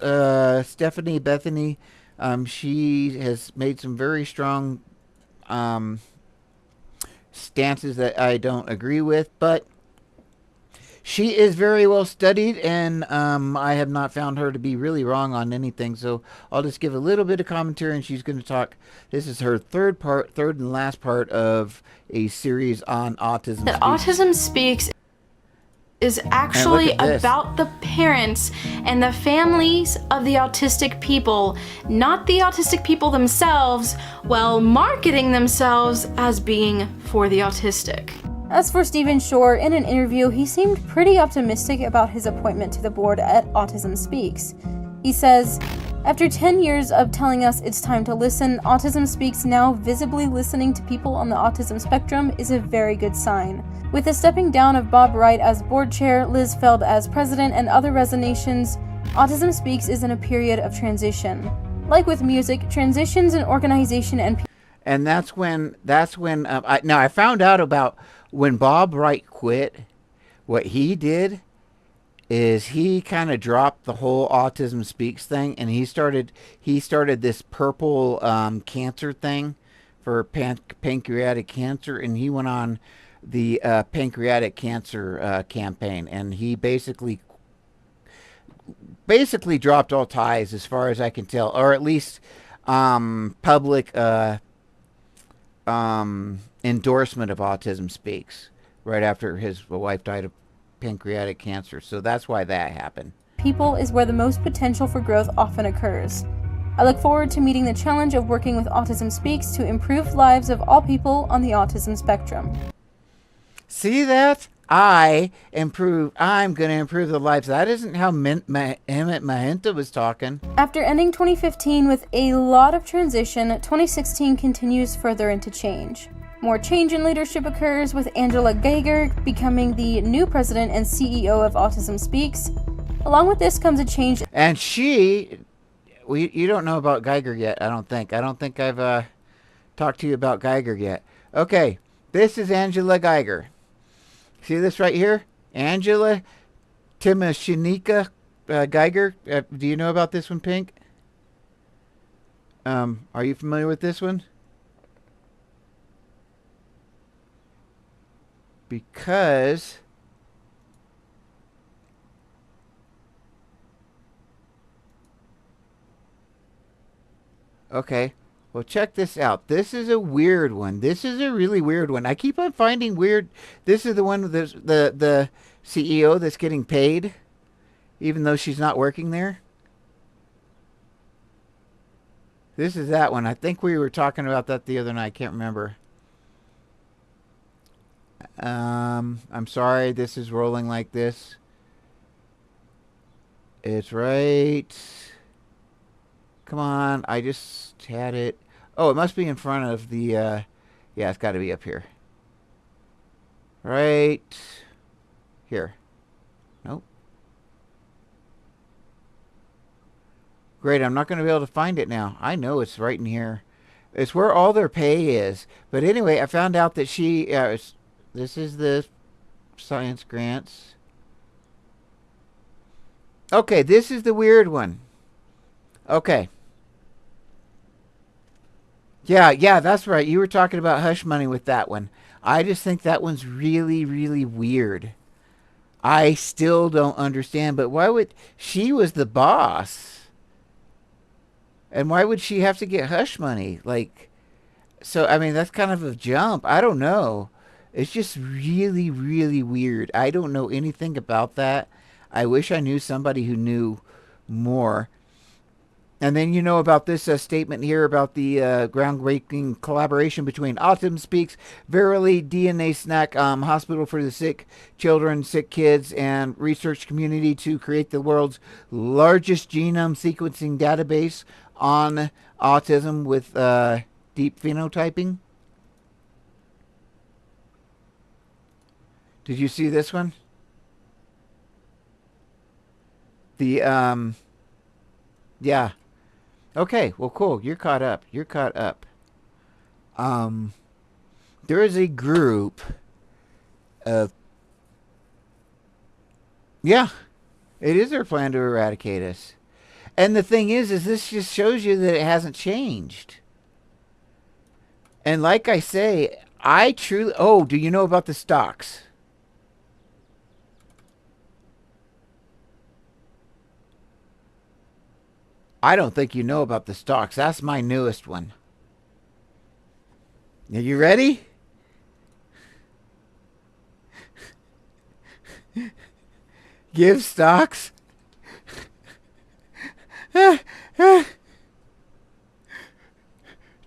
Stephanie Bethany. She has made some very strong stances that I don't agree with, but she is very well studied, and I have not found her to be really wrong on anything. So I'll just give a little bit of commentary, and she's going to talk. This is her third and last part of a series on Autism That Speaks. Autism Speaks is actually about the parents and the families of the autistic people, not the autistic people themselves, while marketing themselves as being for the autistic. As for Stephen Shore, in an interview, he seemed pretty optimistic about his appointment to the board at Autism Speaks. He says, "After 10 years of telling us it's time to listen, Autism Speaks now visibly listening to people on the autism spectrum is a very good sign. With the stepping down of Bob Wright as board chair, Liz Feld as president, and other resignations, Autism Speaks is in a period of transition. Like with music, transitions in organization and that's when I found out about when Bob Wright quit. What he did is he kind of dropped the whole Autism Speaks thing, and he started this purple cancer thing for pancreatic cancer, and he went on the pancreatic cancer campaign, and he basically dropped all ties, as far as I can tell, or at least public endorsement of Autism Speaks right after his wife died of pancreatic cancer. So that's why that happened. people is where the most potential for growth often occurs. I look forward to meeting the challenge of working with Autism Speaks to improve lives of all people on the autism spectrum." See that? I'm going to improve the lives. That isn't how Emmett Mahenta was talking. After ending 2015 with a lot of transition, 2016 continues further into change. More change in leadership occurs, with Angela Geiger becoming the new president and CEO of Autism Speaks. Along with this comes a change. And you don't know about Geiger yet, I don't think. I don't think I've talked to you about Geiger yet. Okay, this is Angela Geiger. See this right here? Angela Timoshenika Geiger. Do you know about this one, Pink? Are you familiar with this one? Because okay, well, check this out. This is a weird one. This is a really weird one. I keep on finding weird. This is the one with the CEO that's getting paid, even though she's not working there. This is that one. I think we were talking about that the other night. I can't remember. I'm sorry. This is rolling like this. It's right. Come on. I just had it. Oh, it must be in front of the, yeah, it's got to be up here. Right here. Nope. Great, I'm not going to be able to find it now. I know it's right in here. It's where all their pay is. But anyway, I found out that she, this is the science grants. Okay, this is the weird one. Okay. Yeah, that's right. You were talking about hush money with that one. I just think that one's really, really weird. I still don't understand, but why would... She was the boss. And why would she have to get hush money? Like, so, I mean, that's kind of a jump. I don't know. It's just really, really weird. I don't know anything about that. I wish I knew somebody who knew more. And then you know about this statement here about the groundbreaking collaboration between Autism Speaks, Verily, DNA Snack, Hospital for the Sick Children, Sick Kids, and research community to create the world's largest genome sequencing database on autism with deep phenotyping. Did you see this one? The, yeah. Okay, well, cool. You're caught up. You're caught up. There is a group of... Yeah, it is their plan to eradicate us. And the thing is this just shows you that it hasn't changed. And like I say, I truly... Oh, do you know about the stocks? I don't think you know about the stocks. That's my newest one. Are you ready? Give stocks.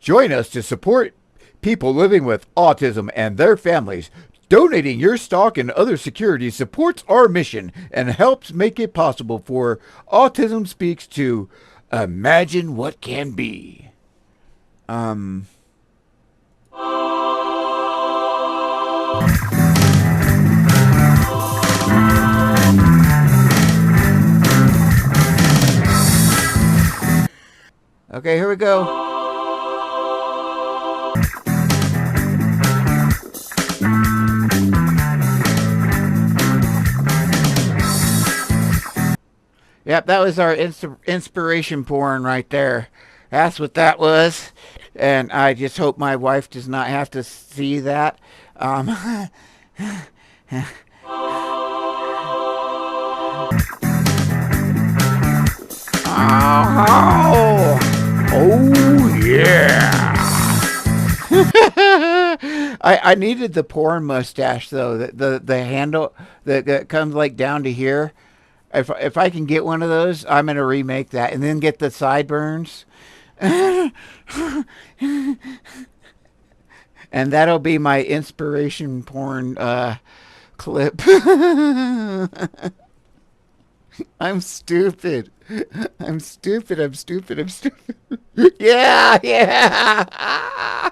Join us to support people living with autism and their families. Donating your stock and other securities supports our mission and helps make it possible for Autism Speaks to imagine what can be. Okay, here we go. Yep, that was our inspiration porn right there. That's what that was. And I just hope my wife does not have to see that. Oh yeah. I needed the porn mustache though. The handle that comes like down to here. If I can get one of those, I'm gonna remake that and then get the sideburns. And that'll be my inspiration porn clip. I'm stupid. I'm stupid. I'm stupid. I'm stupid. Yeah, yeah.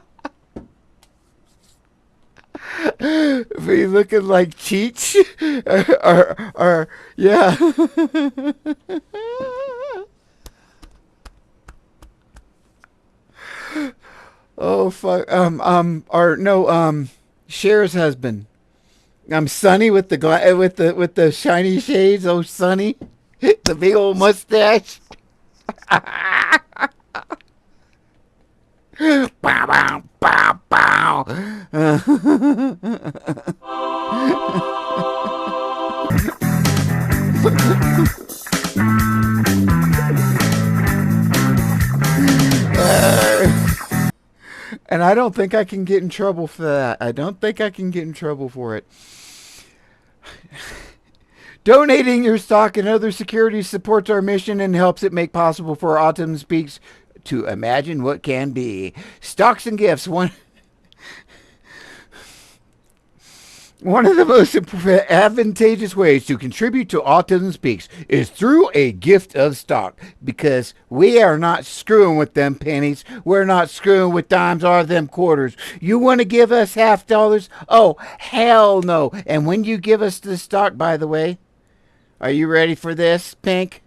Me looking like Cheech, or yeah. Oh fuck. Or no. Cher's husband. I'm Sonny with the shiny shades. Oh, Sonny, the big old mustache. Bow, bow, bow, bow. And I don't think I can get in trouble for that. I don't think I can get in trouble for it. Donating your stock and other securities supports our mission and helps it make possible for Autism Speaks to imagine what can be. Stocks and gifts. One of the most advantageous ways to contribute to Autism Speaks is through a gift of stock, because we are not screwing with them pennies. We're not screwing with dimes or them quarters. You want to give us $50? Oh, hell no. And when you give us the stock, by the way, are you ready for this, Pink?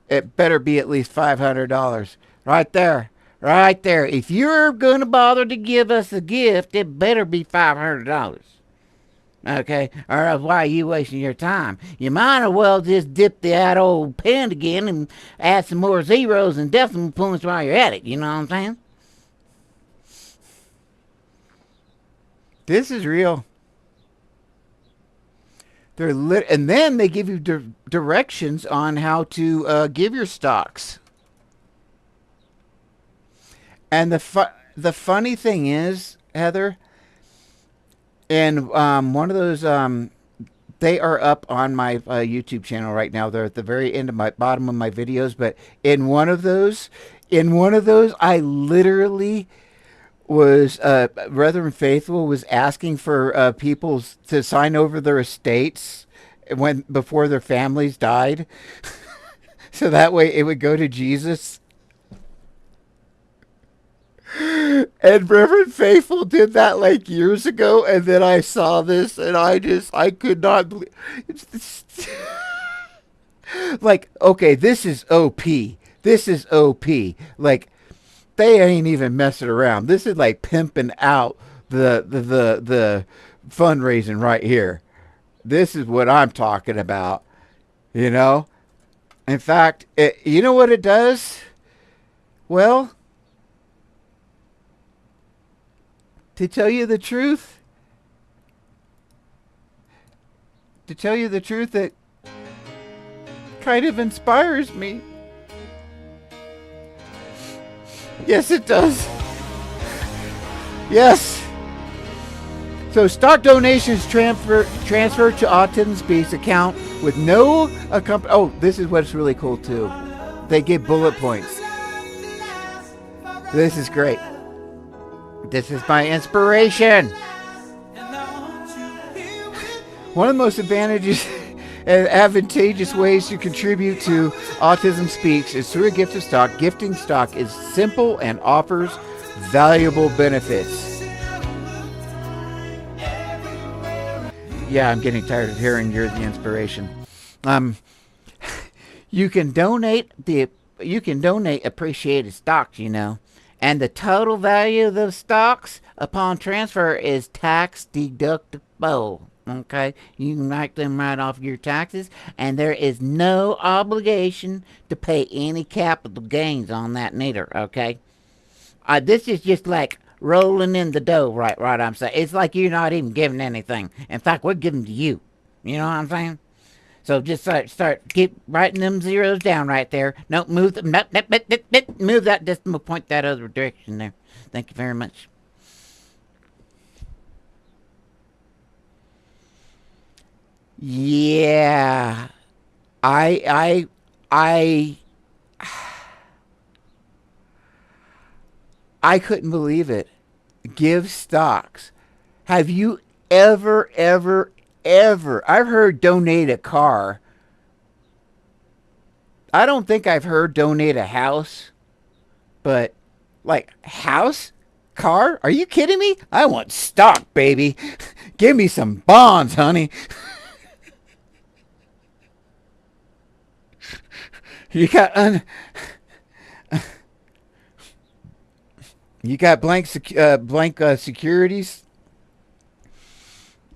It better be at least $500. Right there. Right there. If you're going to bother to give us a gift, it better be $500. Okay, or else why are you wasting your time? You might as well just dip that old pen again and add some more zeros and decimal points while you're at it. You know what I'm saying? This is real. And then they give you directions on how to give your stocks. And the funny thing is, Heather, and one of those, they are up on my YouTube channel right now. They're at the very end of my bottom of my videos. But in one of those, I literally was Reverend Faithful was asking for people to sign over their estates before their families died, so that way it would go to Jesus. And Reverend Faithful did that like years ago, and then I saw this, and I could not believe it's like, okay, this is OP. This is OP. Like, they ain't even messing around. This is like pimping out the fundraising right here. This is what I'm talking about. You know? In fact, you know what it does? Well, to tell you the truth, it kind of inspires me. Yes, it does. Yes. So stock donations transfer to Autism Speaks account with no account. Oh, this is what's really cool too. They give bullet points. This is great. This is my inspiration. One of the most advantageous ways to contribute to Autism Speaks is through a gift of stock. Gifting stock is simple and offers valuable benefits. Yeah, I'm getting tired of hearing you're the inspiration. You can donate appreciated stocks, and the total value of those stocks upon transfer is tax deductible. Okay, you can write them right off your taxes, and there is no obligation to pay any capital gains on that neither. Okay, this is just like rolling in the dough, right? I'm saying it's like you're not even giving anything. In fact, we're giving to you. You know what I'm saying? So just keep writing them zeros down right there. No, move that decimal point that other direction there. Thank you very much. Yeah, I couldn't believe it. Give stocks. Have you ever? I've heard donate a car. I don't think I've heard donate a house, but like house, car? Are you kidding me? I want stock, baby. Give me some bonds, honey. You got blank securities.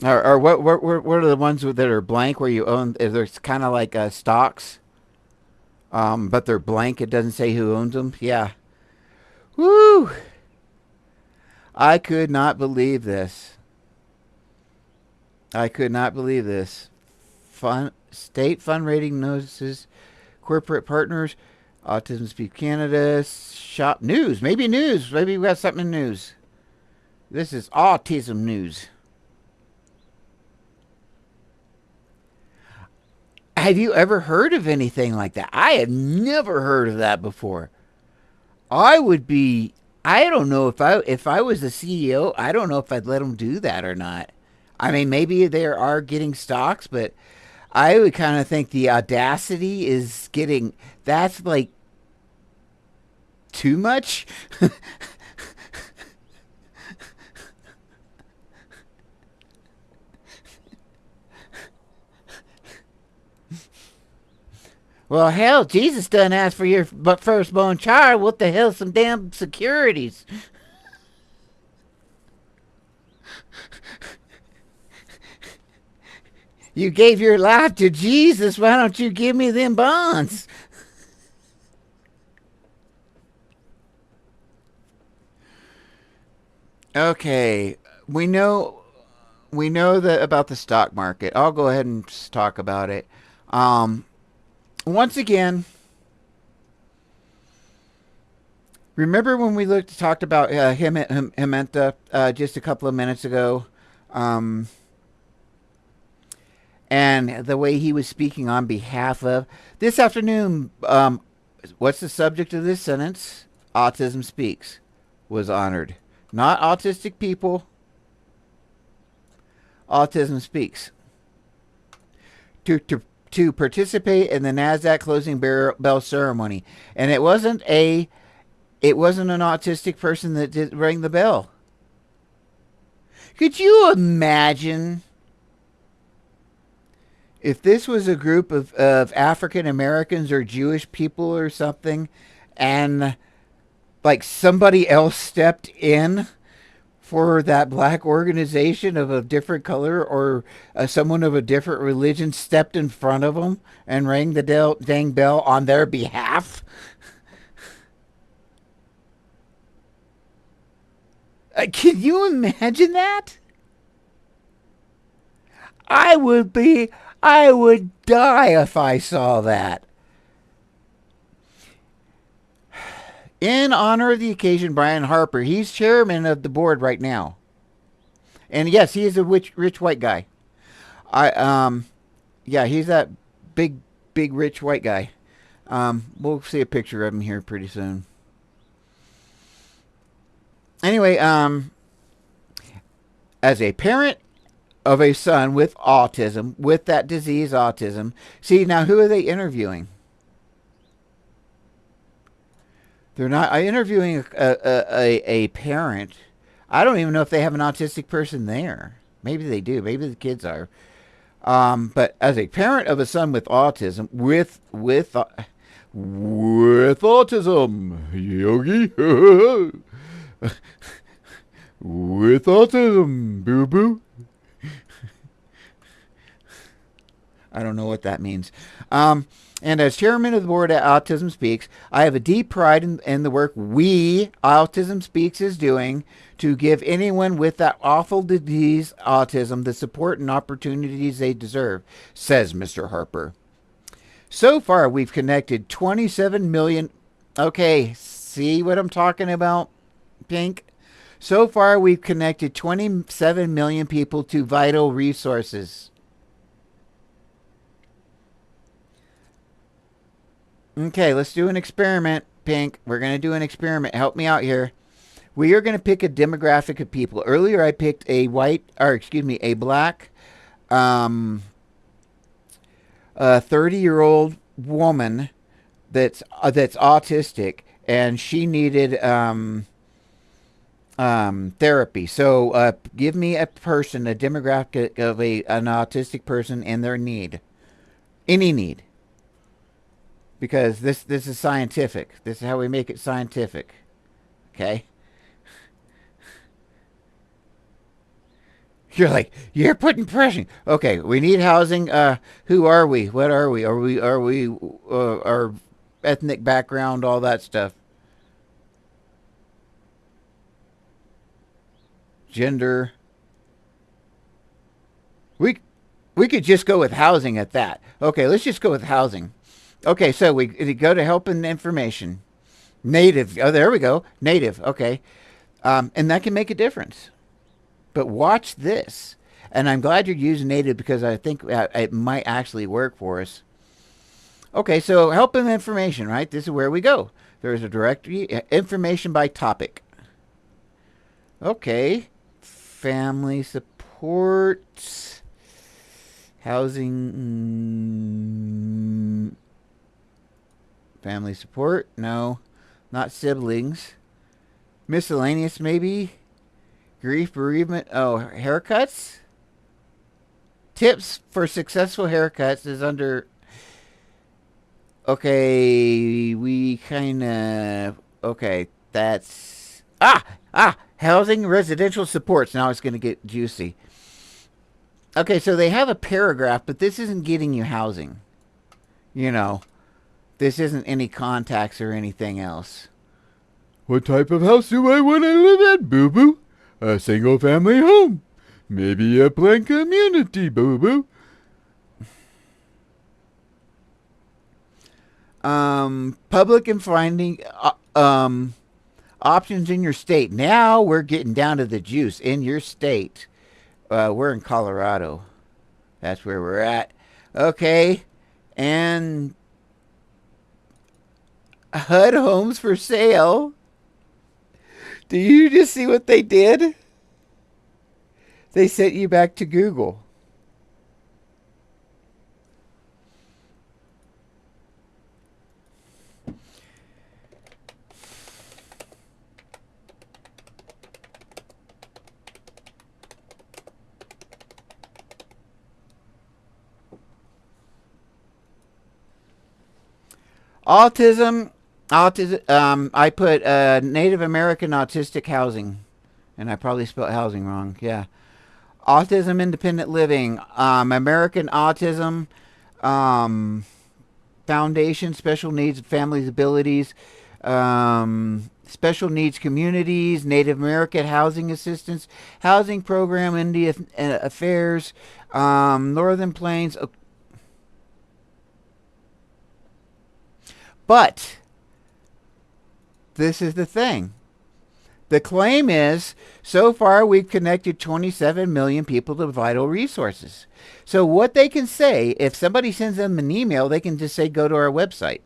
Or what are the ones that are blank where you own? There's kind of like stocks, but they're blank. It doesn't say who owns them. Yeah. Woo! I could not believe this. State fundraising notices, corporate partners, Autism Speaks Canada, shop news. Maybe news. Maybe we got something in news. This is autism news. Have you ever heard of anything like that? I have never heard of that before. I don't know if I was the CEO, I don't know if I'd let them do that or not. I mean, maybe they are getting stocks, but I would kind of think the audacity is that's like too much. Well, hell, Jesus done asked for your firstborn child. What the hell, some damn securities? You gave your life to Jesus. Why don't you give me them bonds? Okay, we know that about the stock market. I'll go ahead and just talk about it. Once again, remember when we talked about Himenta just a couple of minutes ago, and the way he was speaking on behalf of this afternoon. What's the subject of this sentence? Autism Speaks was honored, not autistic people. Autism Speaks to participate in the NASDAQ closing bell ceremony. And it wasn't an autistic person that rang the bell. Could you imagine if this was a group of African Americans or Jewish people or something, and like somebody else stepped in for that black organization of a different color, or someone of a different religion stepped in front of them and rang the dang bell on their behalf? Can you imagine that? I would die if I saw that. In honor of the occasion, Brian Harper, he's chairman of the board right now. And yes, he is a rich white guy. Yeah, he's that big rich white guy. We'll see a picture of him here pretty soon. Anyway, as a parent of a son with autism, with that disease, autism. See, now who are they interviewing? They're not interviewing a parent. I don't even know if they have an autistic person there. Maybe they do. Maybe the kids are. But as a parent of a son with autism, with autism, Yogi, with autism, boo boo. I don't know what that means. And as chairman of the board at Autism Speaks, I have a deep pride in the work we, Autism Speaks, is doing to give anyone with that awful disease, autism, the support and opportunities they deserve, says Mr. Harper. So far, we've connected 27 million... Okay, see what I'm talking about, Pink? So far, we've connected 27 million people to vital resources. Okay, let's do an experiment, Pink. We're going to do an experiment. Help me out here. We are going to pick a demographic of people. Earlier, I picked a black, 30-year-old woman that's autistic, and she needed therapy. So, give me a person, a demographic of an autistic person and their need, any need. Because this is scientific. This is how we make it scientific. Okay? You're like, you're putting pressure. Okay, we need housing. Who are we? What are we? Are we our ethnic background, all that stuff. Gender. We could just go with housing at that. Okay, let's just go with housing. Okay, so we go to help and information. Native. Oh, there we go. Native. Okay. And that can make a difference. But watch this. And I'm glad you're using native because I think it might actually work for us. Okay, so help and information, right? This is where we go. There's a directory. Information by topic. Okay. Family support. Housing... Family support? No. Not siblings. Miscellaneous, maybe? Grief, bereavement. Oh, haircuts? Tips for successful haircuts is under... Okay, we kind of... Okay, that's... Housing, residential supports. Now it's going to get juicy. Okay, so they have a paragraph, but this isn't getting you housing. You know... This isn't any contacts or anything else. What type of house do I want to live in, boo-boo? A single-family home. Maybe a planned community, boo-boo. Public and finding options in your state. Now we're getting down to the juice. In your state. We're in Colorado. That's where we're at. Okay. And... HUD homes for sale. Do you just see what they did? They sent you back to Google. Autism, I put Native American autistic housing, and I probably spelled housing wrong. Yeah, autism, independent living, American Autism Foundation, special needs families abilities, special needs communities, Native American housing assistance, housing program, Indian affairs, Northern Plains. But this is the thing. The claim is, so far we've connected 27 million people to vital resources. So what they can say, if somebody sends them an email, they can just say, go to our website.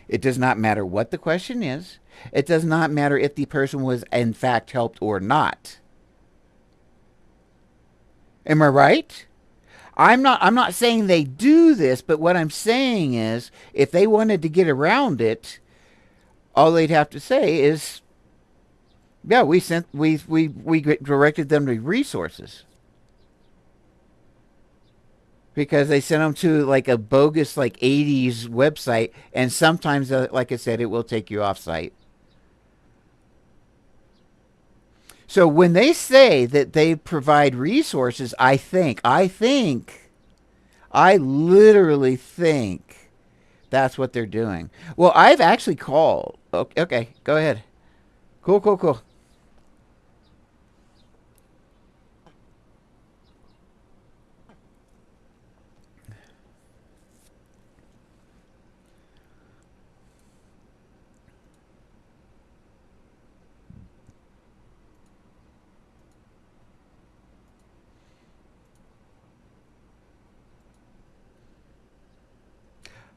It does not matter what the question is. It does not matter if the person was in fact helped or not. Am I right? I'm not saying they do this, but what I'm saying is, if they wanted to get around it, all they'd have to say is, yeah, we directed them to resources. Because they sent them to like a bogus like 80s website, and sometimes, like I said, it will take you off site. So when they say that they provide resources, I literally think that's what they're doing. Well, I've actually called. Okay, go ahead. Cool.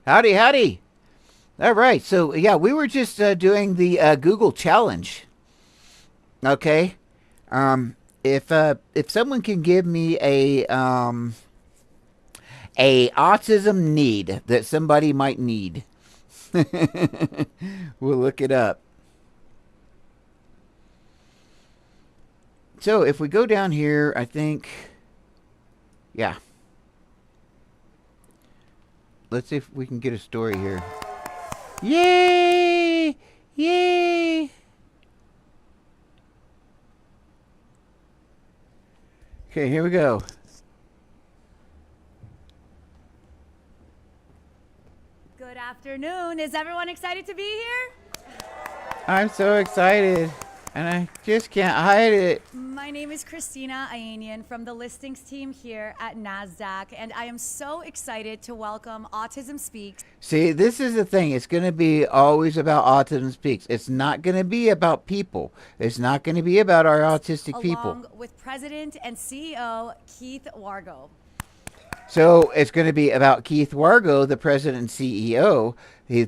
Howdy. All right. So, yeah, we were just doing the Google challenge. Okay. If someone can give me a autism need that somebody might need, we'll look it up. So, if we go down here, I think, yeah. Let's see if we can get a story here. Yay! Okay, here we go. Good afternoon. Is everyone excited to be here? I'm so excited, and I just can't hide it. My name is Christina Ayanian from the listings team here at NASDAQ, and I am so excited to welcome Autism Speaks. See, this is the thing. It's going to be always about Autism Speaks. It's not going to be about people. It's not going to be about our autistic people. Along with President and CEO Keith Wargo. So it's going to be about Keith Wargo, the president and CEO. He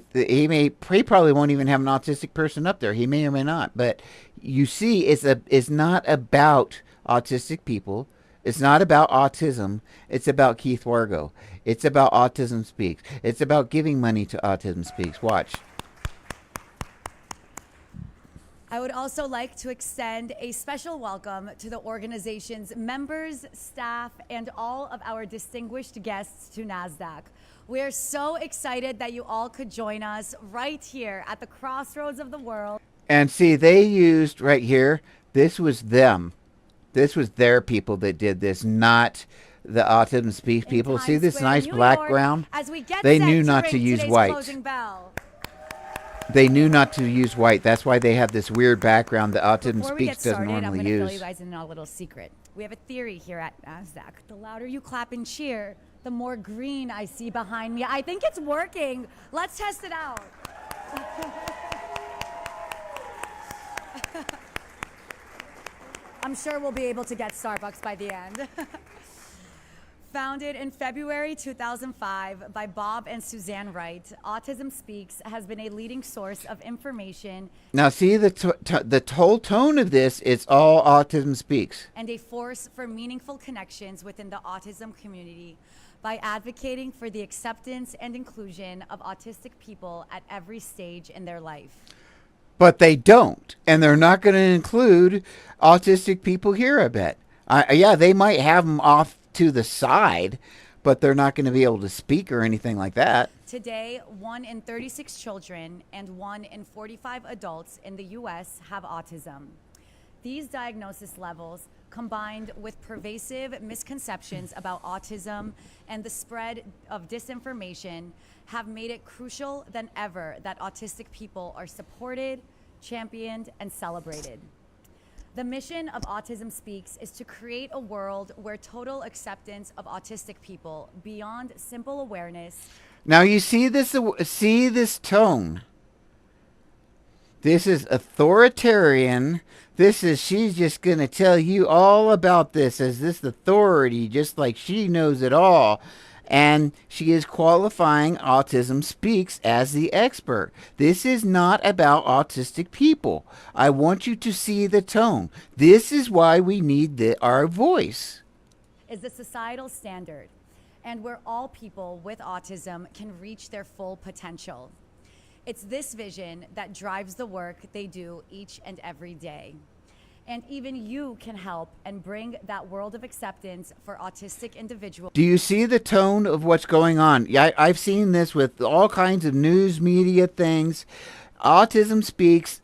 probably won't even have an autistic person up there. He may or may not. But you see, it's not about autistic people. It's not about autism. It's about Keith Wargo. It's about Autism Speaks. It's about giving money to Autism Speaks. Watch. I would also like to extend a special welcome to the organization's members, staff, and all of our distinguished guests to NASDAQ. We are so excited that you all could join us right here at the crossroads of the world. And see, they used right here, this was them. This was their people that did this, not the Autism Speaks people. See this nice background? They knew not to use white. They knew not to use white. That's why they have this weird background that Autism Speaks doesn't normally I'm going to use. fill you guys in on a little secret. We have a theory here at NASDAQ. The louder you clap and cheer, the more green I see behind me. I think it's working. Let's test it out. I'm sure we'll be able to get Starbucks by the end. Founded in February 2005 by Bob and Suzanne Wright, Autism Speaks has been a leading source of information. Now, see the whole tone of this. It's all Autism Speaks. And a force for meaningful connections within the autism community by advocating for the acceptance and inclusion of autistic people at every stage in their life. But they don't, and they're not going to include autistic people here, I bet. Yeah, they might have them off to the side, but they're not going to be able to speak or anything like that. Today, 1 in 36 children and 1 in 45 adults in the U.S. have autism. These diagnosis levels, combined with pervasive misconceptions about autism and the spread of disinformation, have made it crucial than ever that autistic people are supported, championed, and celebrated. The mission of Autism Speaks is to create a world where total acceptance of autistic people beyond simple awareness. Now you see this tone. This is authoritarian. She's just going to tell you all about this as this authority, just like she knows it all. And she is qualifying Autism Speaks as the expert. This is not about autistic people. I want you to see the tone. This is why we need our voice. Is the societal standard, and where all people with autism can reach their full potential. It's this vision that drives the work they do each and every day. And even you can help and bring that world of acceptance for autistic individuals. Do you see the tone of what's going on? Yeah, I've seen this with all kinds of news media things. Autism Speaks,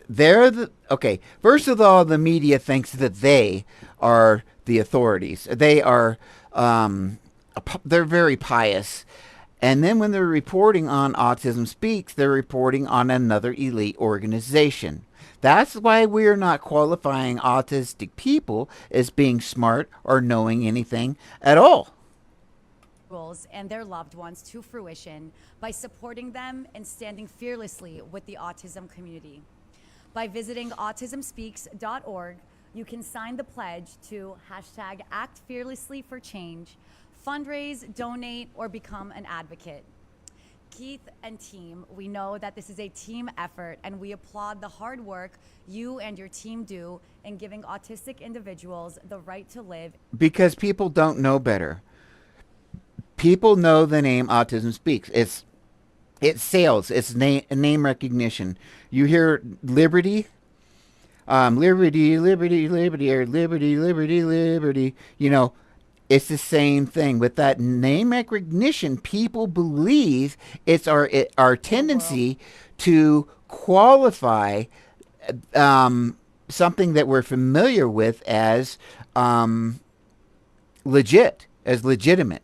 okay, first of all, the media thinks that they are the authorities. They are, they're very pious. And then when they're reporting on Autism Speaks, they're reporting on another elite organization. That's why we're not qualifying autistic people as being smart or knowing anything at all. And their loved ones to fruition by supporting them and standing fearlessly with the autism community. By visiting autismspeaks.org, you can sign the pledge to #ActFearlesslyForChange, fundraise, donate, or become an advocate. Keith and team, we know that this is a team effort, and we applaud the hard work you and your team do in giving autistic individuals the right to live. Because people don't know better. People know the name Autism Speaks. It's sales. It's name recognition. You hear liberty, liberty, liberty, liberty, or liberty, liberty, liberty. You know, it's the same thing. With that name recognition, people believe it's our tendency to qualify something that we're familiar with as legitimate.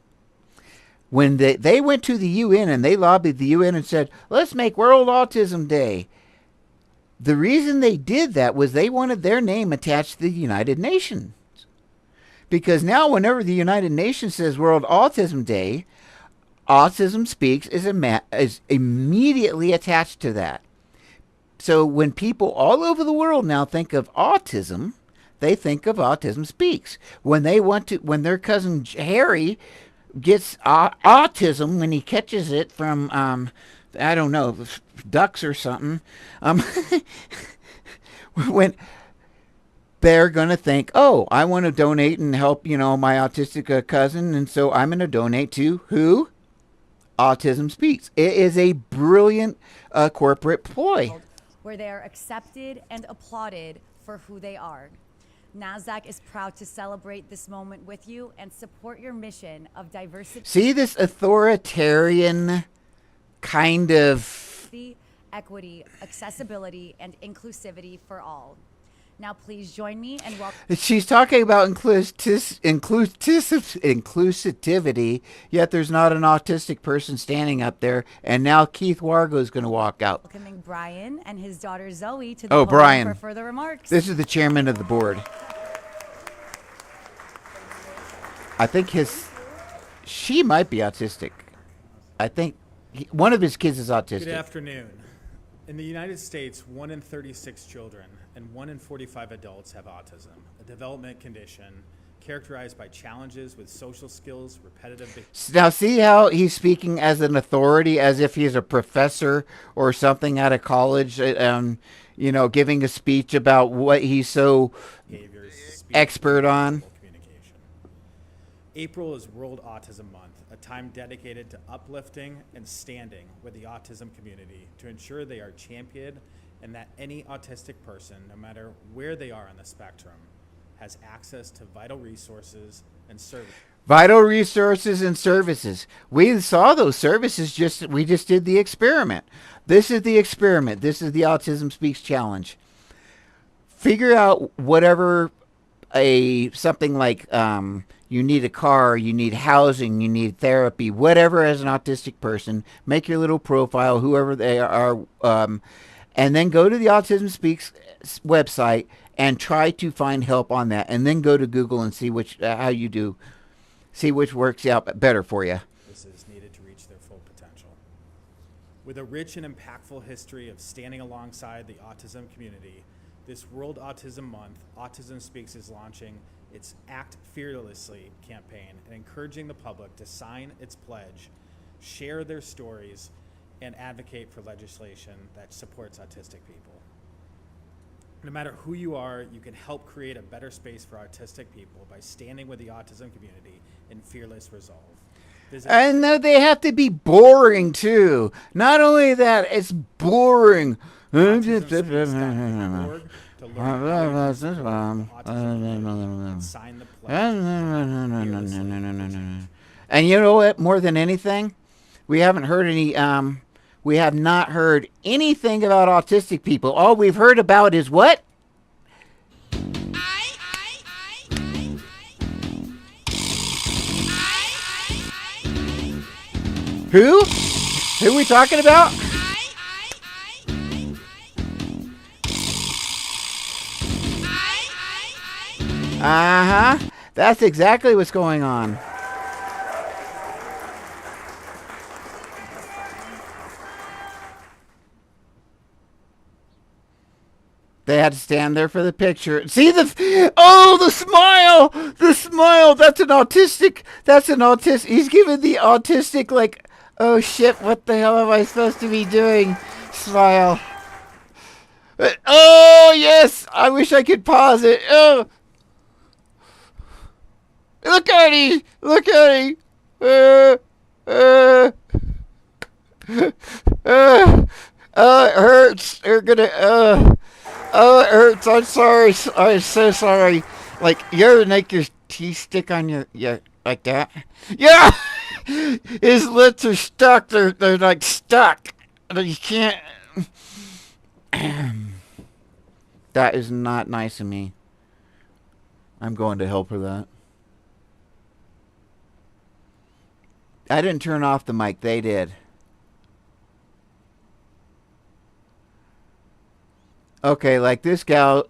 When they went to the UN and they lobbied the UN and said, let's make World Autism Day, the reason they did that was they wanted their name attached to the United Nations. Because now whenever the United Nations says World Autism Day, Autism Speaks is immediately attached to that. So when people all over the world now think of autism, they think of Autism Speaks. When their cousin Harry gets autism when he catches it from, I don't know, ducks or something, when they're going to think, oh, I want to donate and help, my autistic cousin, and so I'm going to donate to who? Autism Speaks. It is a brilliant corporate ploy. Where they are accepted and applauded for who they are. NASDAQ is proud to celebrate this moment with you and support your mission of diversity. See this authoritarian kind of equity, accessibility, and inclusivity for all. Now, please join me and welcome. She's talking about inclusivity, yet there's not an autistic person standing up there. And now Keith Wargo is going to walk out. Welcoming Brian and his daughter Zoe to the podium Brian, for further remarks. This is the chairman of the board. I think she might be autistic. I think one of his kids is autistic. Good afternoon. In the United States, 1 in 36 children and 1 in 45 adults have autism, a development condition characterized by challenges with social skills, repetitive... Now, see how he's speaking as an authority, as if he's a professor or something out of college, giving a speech about what he's so expert on. April is World Autism Month, a time dedicated to uplifting and standing with the autism community to ensure they are championed and that any autistic person, no matter where they are on the spectrum, has access to vital resources and services. Vital resources and services. We saw those services, we just did the experiment. This is the experiment. This is the Autism Speaks Challenge. Figure out whatever something like you need a car, you need housing, you need therapy, whatever as an autistic person. Make your little profile, whoever they are, and then go to the Autism Speaks website and try to find help on that. And then go to Google and see how you do. See which works out better for you. Is needed to reach their full potential. With a rich and impactful history of standing alongside the autism community, this World Autism Month, Autism Speaks is launching its Act Fearlessly campaign and encouraging the public to sign its pledge, share their stories, and advocate for legislation that supports autistic people. No matter who you are, you can help create a better space for autistic people by standing with the autism community in fearless resolve. And they have to be boring too. Not only that, it's boring. And you know what? More than anything, we haven't heard any. We have not heard anything about autistic people. All we've heard about is what? Who? Who are we talking about? Uh-huh. That's exactly what's going on. They had to stand there for the picture. See the smile, the smile. That's an autistic. He's giving the autistic like, oh shit, what the hell am I supposed to be doing? Smile. Oh yes, I wish I could pause it. Oh, look at him, look at him. It hurts. You're gonna. Oh, it hurts. I'm sorry. I'm so sorry. Like, you ever make your teeth stick on your like that? Yeah! His lips are stuck. They're like stuck. You can't. That is not nice of me. I'm going to help her that. I didn't turn off the mic. They did. Okay, like this gal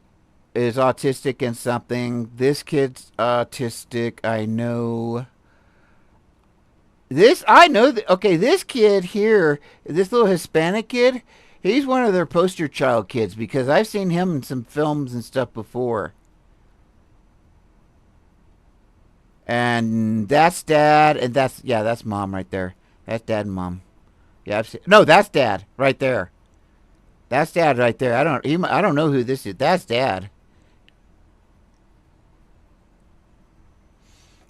is autistic and something. This kid's autistic. I know. Okay, this kid here, this little Hispanic kid, he's one of their poster child kids because I've seen him in some films and stuff before. And that's dad, and that's mom right there. That's dad and mom. Yeah, that's dad right there. That's dad right there. I don't know who this is. That's dad.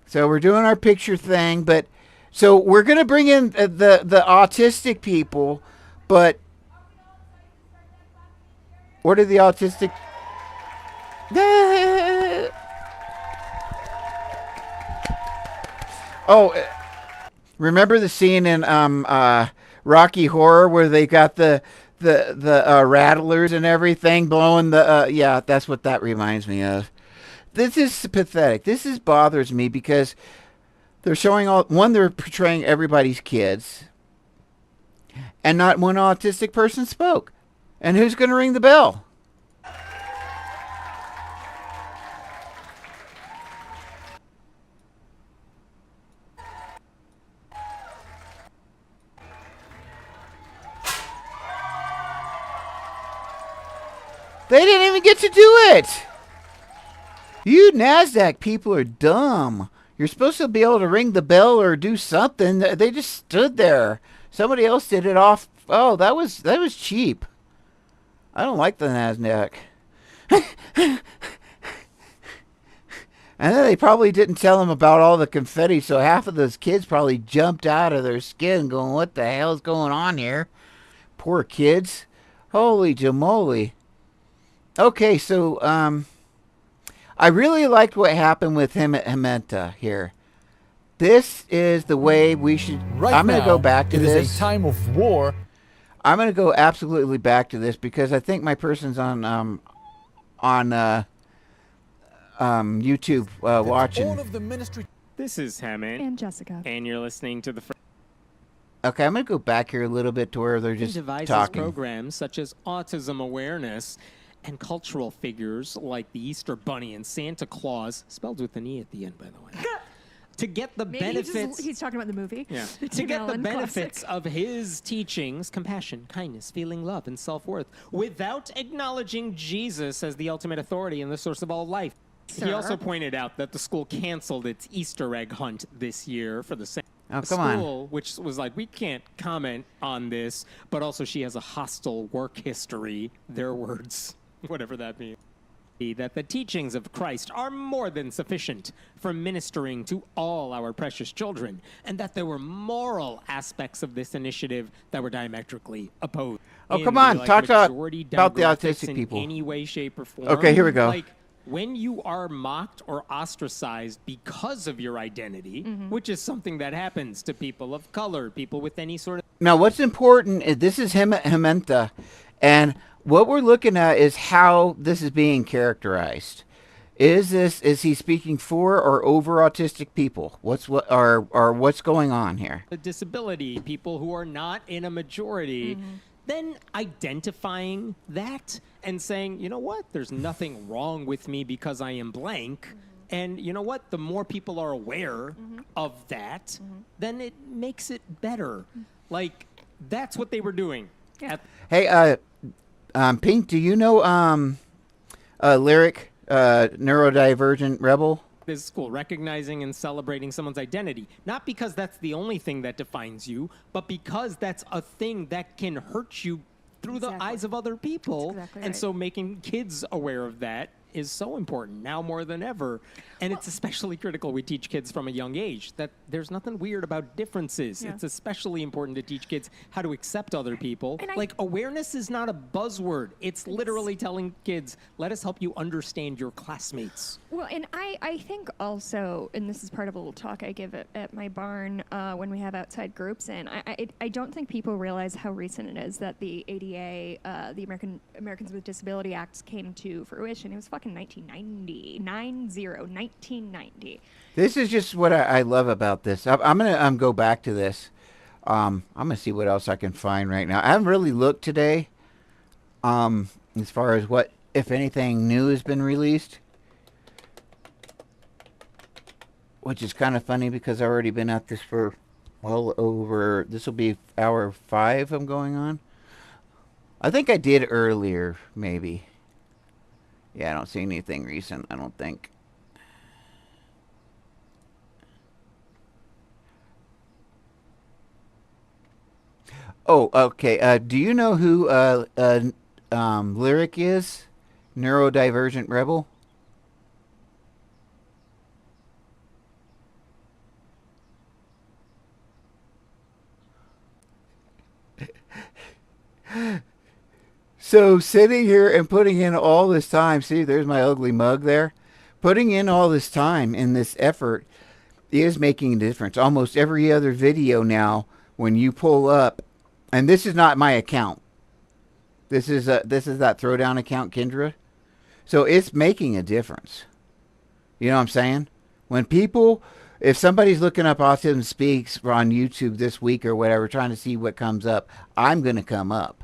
So we're doing our picture thing, but so we're gonna bring in the autistic people, but what are the autistic? Oh, remember the scene in Rocky Horror where they got the rattlers and everything blowing the that's what that reminds me of. This is pathetic. This bothers me because they're showing they're portraying everybody's kids and not one autistic person spoke. And who's going to ring the bell? They didn't even get to do it. You NASDAQ people are dumb. You're supposed to be able to ring the bell or do something. They just stood there. Somebody else did it off. Oh, that was cheap. I don't like the NASDAQ. And then they probably didn't tell them about all the confetti, so half of those kids probably jumped out of their skin going, what the hell's going on here? Poor kids. Holy jamoli. Okay, so I really liked what happened with him at Himenta here. This is the way we should. Right I'm going to go back to this. It is a time of war. I'm going to go absolutely back to this because I think my person's on YouTube watching. All of the ministry. This is Hammond And Jessica. and you're listening to the. Okay, I'm going to go back here a little bit to where they're just devises talking. Programs such as autism awareness and cultural figures like the Easter Bunny and Santa Claus, spelled with an E at the end, by the way, to get the Maybe benefits. he's talking about the movie. Yeah. The To Tim get the Allen benefits classic. of his teachings, compassion, kindness, feeling love, and self-worth, without acknowledging Jesus as the ultimate authority and the source of all life. He Sir. also pointed out that the school canceled its Easter egg hunt this year for the same Oh, come on. school, which was like, we can't comment on this, but also she has a hostile work history, their words, whatever that means. That the teachings of Christ are more than sufficient for ministering to all our precious children, and that there were moral aspects of this initiative that were diametrically opposed. Oh, in come the, on, like, talk majority about the demographics autistic in people. any way, shape, or form. Okay, here we go. Like, when you are mocked or ostracized because of your identity, which is something that happens to people of color, people with any sort of... Now, what's important is this is Hementa, and what we're looking at is how this is being characterized. Is he speaking for or over autistic people? What's going on here? a disability, people who are not in a majority, then identifying that and saying, you know what, there's nothing wrong with me because I am blank. And you know what, the more people are aware of that, then it makes it better. Like, that's what they were doing. Hey, Pink, do you know Lyric, neurodivergent rebel? This school, recognizing and celebrating someone's identity, not because that's the only thing that defines you, but because that's a thing that can hurt you through the eyes of other people. exactly And right. so making kids aware of that is so important now more than ever. And it's especially critical we teach kids from a young age that there's nothing weird about differences. Yeah. It's especially important to teach kids how to accept other people. Like, awareness is not a buzzword. It's literally telling kids, let us help you understand your classmates. Well, and I think also, and this is part of a little talk I give at my barn when we have outside groups, and I don't think people realize how recent it is that the ADA, the Americans with Disability Act, came to fruition. It was fucking 1990. This is just what I love about this. I'm gonna go back to this. I'm gonna see what else I can find right now. I haven't really looked today. As far as what, if anything, new has been released, which is kind of funny because I've already been at this for well over. This will be hour 5. I'm going on. I think I did earlier, maybe. Yeah, I don't see anything recent, I don't think. Oh, okay. Do you know who Lyric is? Neurodivergent Rebel? So sitting here and putting in all this time, see, there's my ugly mug there. Putting in all this time in this effort is making a difference. Almost every other video now, when you pull up, and this is not my account. This is that throwdown account, Kendra. So it's making a difference. You know what I'm saying? When people, if somebody's looking up Autism Speaks on YouTube this week or whatever, trying to see what comes up, I'm going to come up.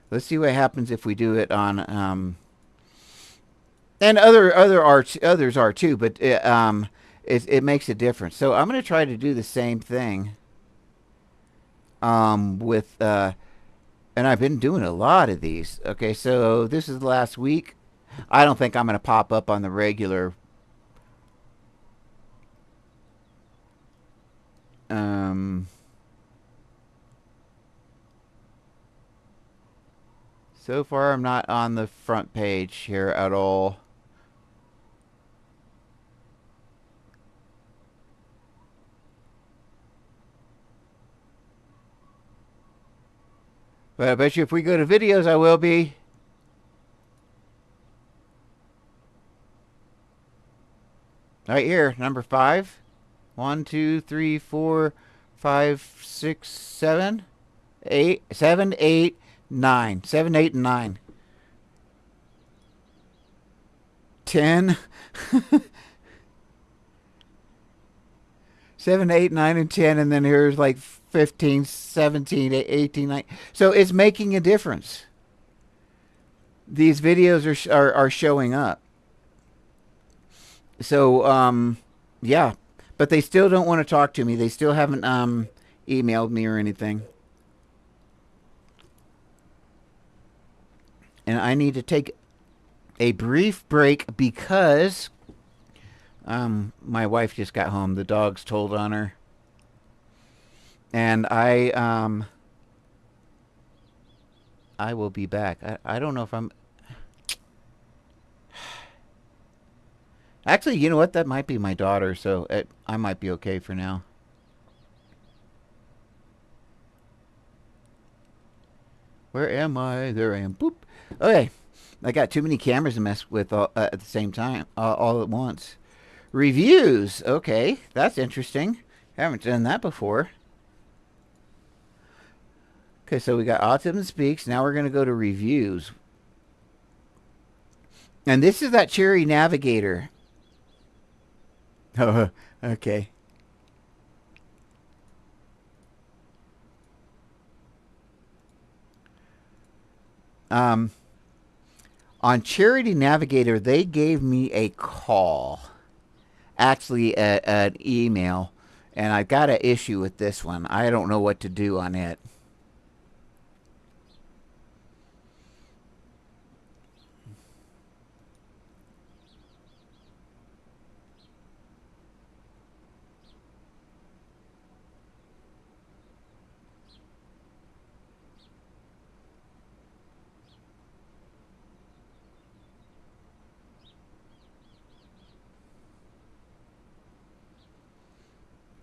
Let's see what happens if we do it on, and others are too, but it makes a difference. So I'm going to try to do the same thing with, and I've been doing a lot of these. Okay, so this is the last week. I don't think I'm going to pop up on the regular. So far, I'm not on the front page here at all. But I bet you if we go to videos, I will be. Right here, number 5. 1, 2, 3, 4, 5, 6, 7, 8, 7, 8, 9. 7, 8, and 9. 10. 7, 8, 9, and 10, and then here's like 15, 17, 18, 19. So it's making a difference. These videos are showing up. So, yeah, But they still don't want to talk to me. They still haven't emailed me or anything. And I need to take a brief break because my wife just got home. The dogs told on her. And I will be back. I don't know if I'm... Actually, you know what? That might be my daughter, so I might be okay for now. Where am I? There I am. Boop. Okay. I got too many cameras to mess with at the same time, all at once. Reviews. Okay, that's interesting. Haven't done that before. Okay, so we got Autism Speaks. Now we're going to go to reviews. And this is that Cherry Navigator. Oh, okay. On Charity Navigator, they gave me a call. Actually, an email. And I've got an issue with this one. I don't know what to do on it.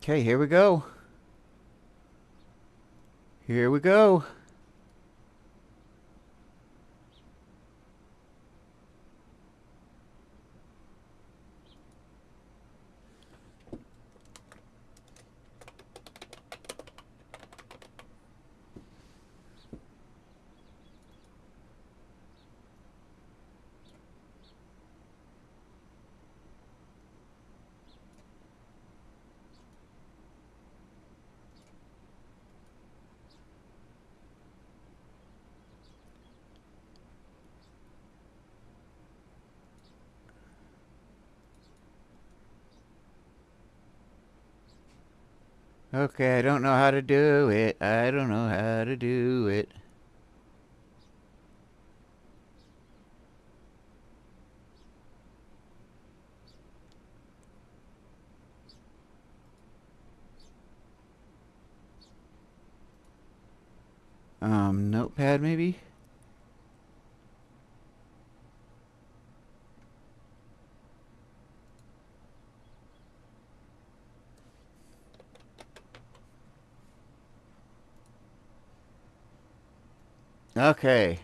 Okay, here we go. Here we go. Okay, I don't know how to do it. I don't know how to do it. Notepad maybe? Okay.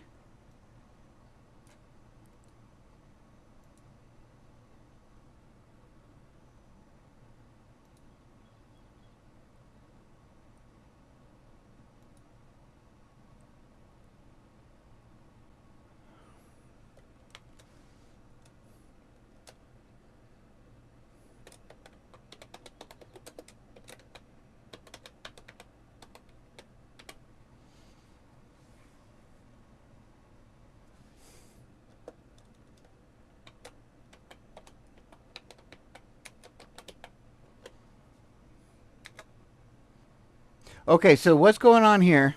Okay, so what's going on here?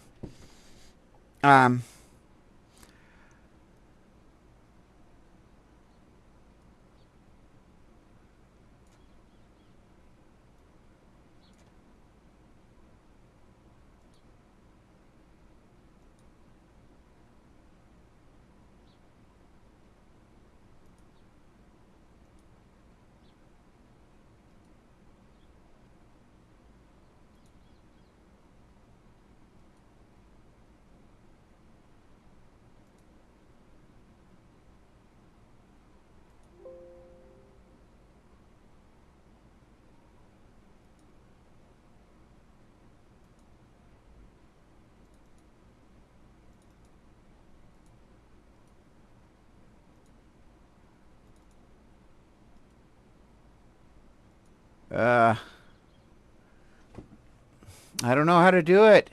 I don't know how to do it.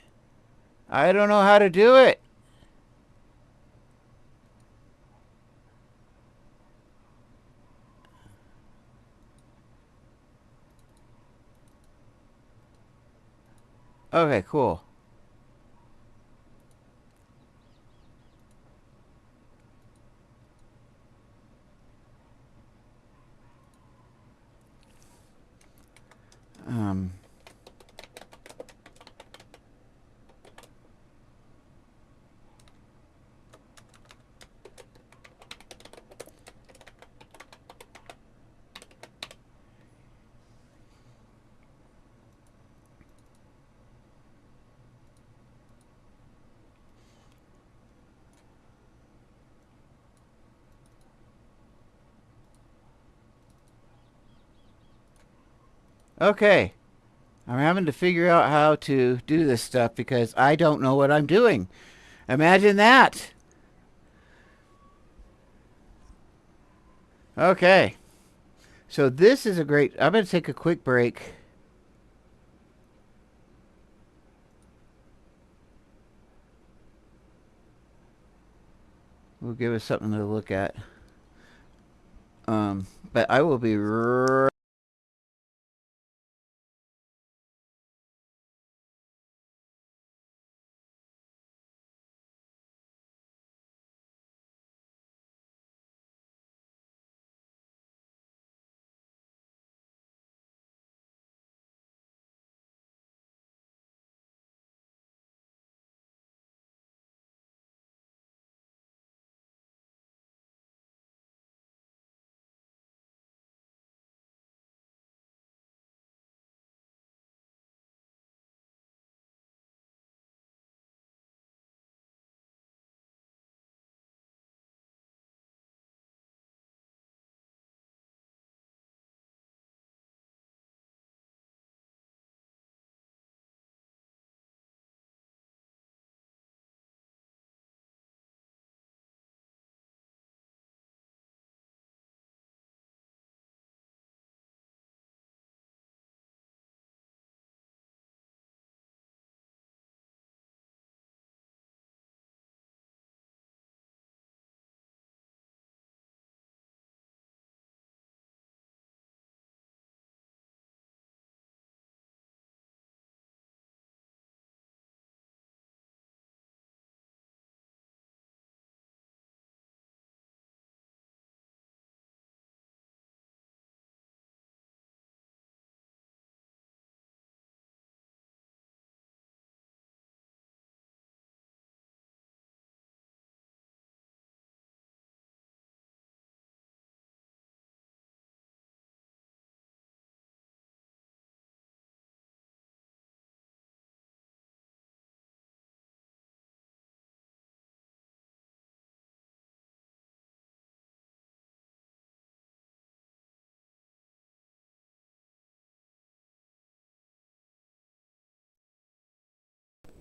I don't know how to do it. Okay, cool. Um, okay. I'm having to figure out how to do this stuff because I don't know what I'm doing. Imagine that. Okay. So this is a great... I'm going to take a quick break. Will give us something to look at. But I will be right...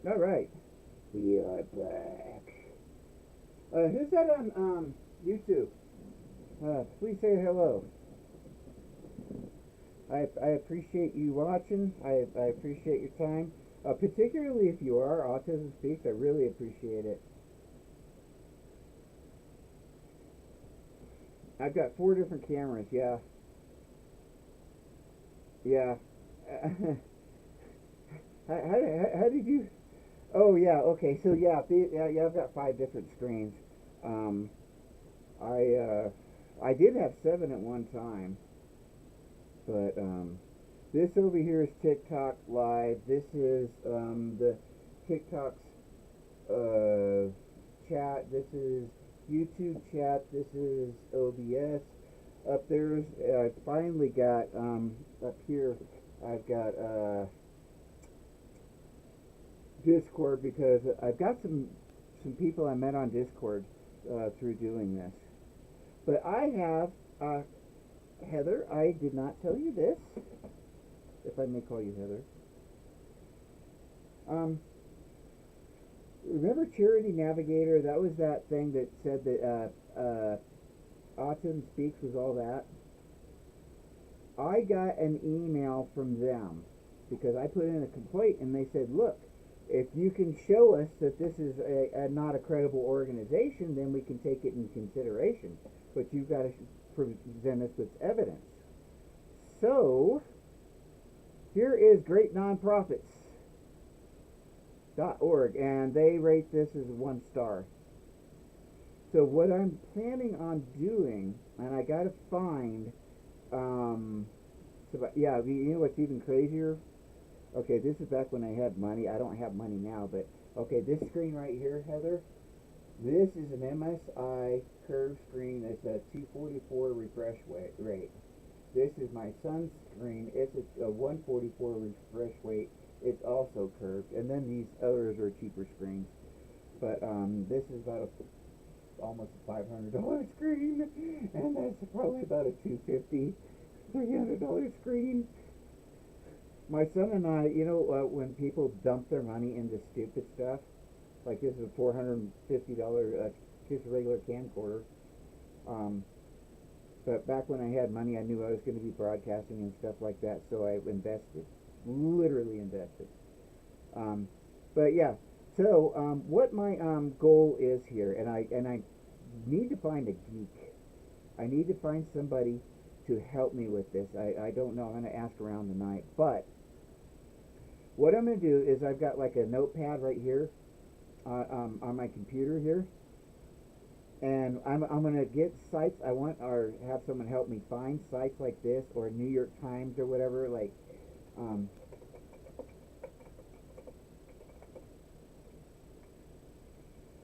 All right. We are back. Who's that on YouTube? Please say hello. I appreciate you watching. I appreciate your time. Particularly if you are Autism Speaks, I really appreciate it. I've got 4 different cameras, yeah. Yeah. How did you... Oh, yeah, okay, so yeah, I've got 5 different screens. I did have 7 at one time, but this over here is TikTok Live. This is the TikTok's chat. This is YouTube chat. This is OBS. Up there's I finally got up here. I've got Discord, because I've got some people I met on Discord through doing this. But I have Heather. I did not tell you this, if I may call you Heather. Remember Charity Navigator? That was that thing that said that Autism Speaks was all that. I got an email from them because I put in a complaint, and they said, look, if you can show us that this is not a credible organization, then we can take it in consideration. But you've got to present us with evidence. So, here is Great Nonprofits. .org, and they rate this as 1 star. So what I'm planning on doing, and I gotta find, yeah, you know what's even crazier? Okay, this is back when I had money. I don't have money now, but okay, this screen right here, Heather, this is an MSI curved screen. It's a 244 refresh rate. This is my son's screen. It's a 144 refresh rate. It's also curved, and then these others are cheaper screens. But this is about almost a $500 screen, and that's probably about a $250, $300 screen. My son and I, you know, when people dump their money into stupid stuff, like this is a $450 just a regular camcorder. But back when I had money, I knew I was going to be broadcasting and stuff like that, so I invested, literally invested. But yeah, so what my goal is here, and I need to find a geek. I need to find somebody to help me with this. I don't know. I'm going to ask around tonight, but what I'm going to do is I've got like a notepad right here on my computer here, and I'm going to get sites I want, or have someone help me find sites like this, or New York Times or whatever, like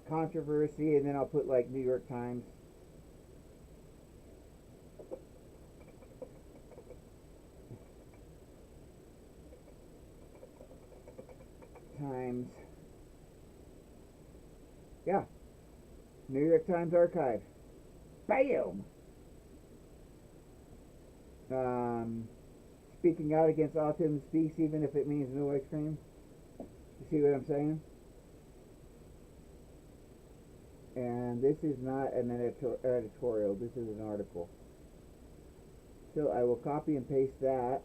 controversy, and then I'll put like New York Times. Times. Yeah. New York Times Archive. Bam! Speaking out against Autism Speaks, even if it means no ice cream. You see what I'm saying? And this is not an editorial. This is an article. So I will copy and paste that.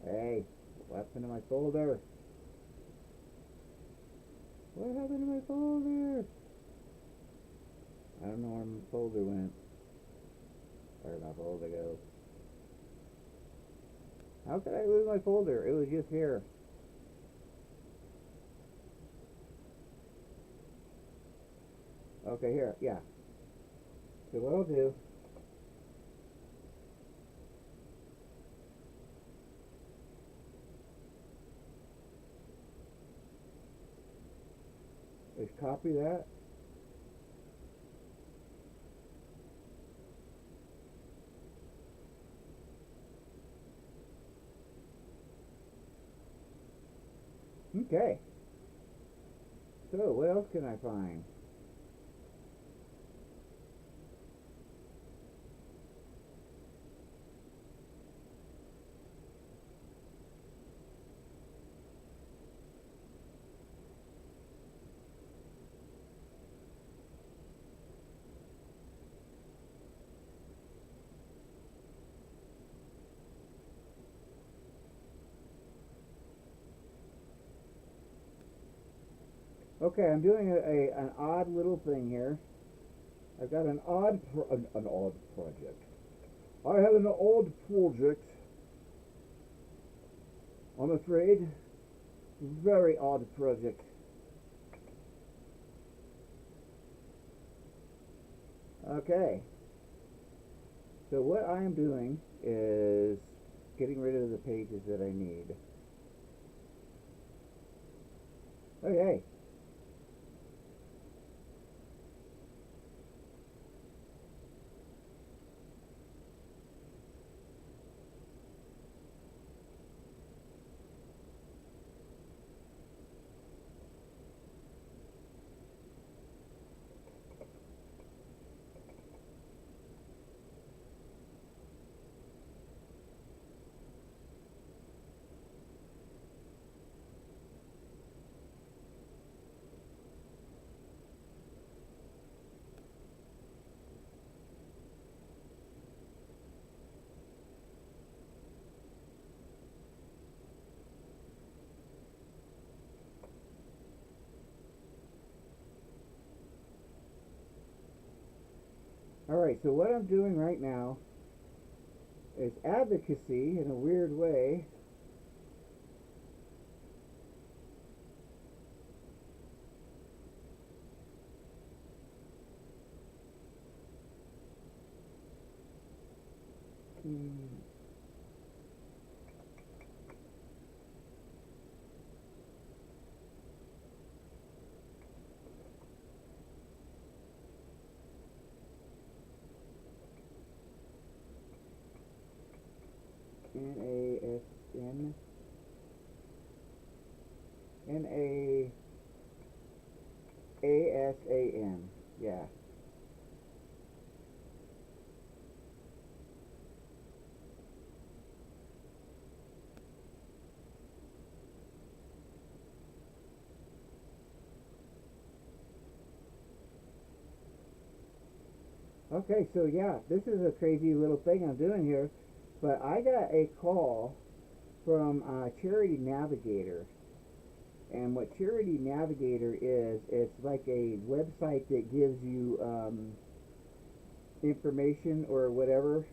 Hey, what happened to my folder? What happened to my folder? I don't know where my folder went. Where'd my folder go? How could I lose my folder? It was just here. Okay, here, yeah. So what I'll do, is copy that. Okay. So what else can I find? Okay, I'm doing an odd little thing here. I've got an odd project. I have an odd project. I'm afraid. Very odd project. Okay. So what I am doing is getting rid of the pages that I need. Okay. Alright, so what I'm doing right now It's advocacy in a weird way. N-A-S-N N-A-A-S-A-N. Yeah. Okay, so yeah, this is a crazy little thing I'm doing here, but I got a call from Charity Navigator. And what Charity Navigator is, it's like a website that gives you information or whatever.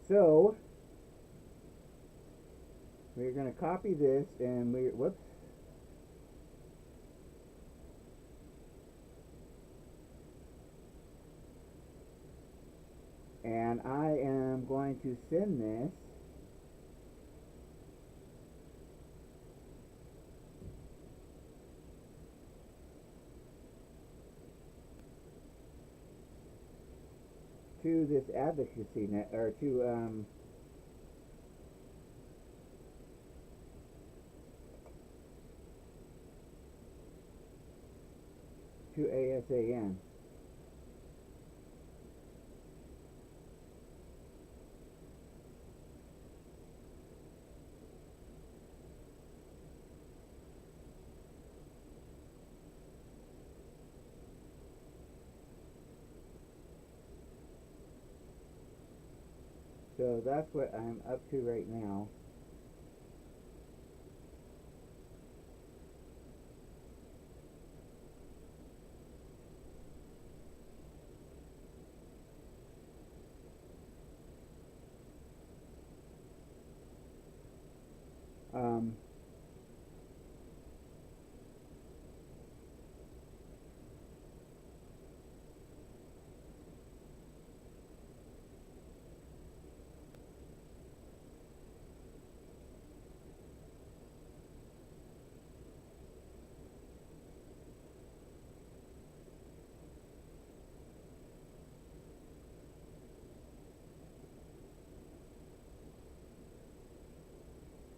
So we're going to copy this and whoops. And I am going to send this to this advocacy net, or to ASAN. So that's what I'm up to right now.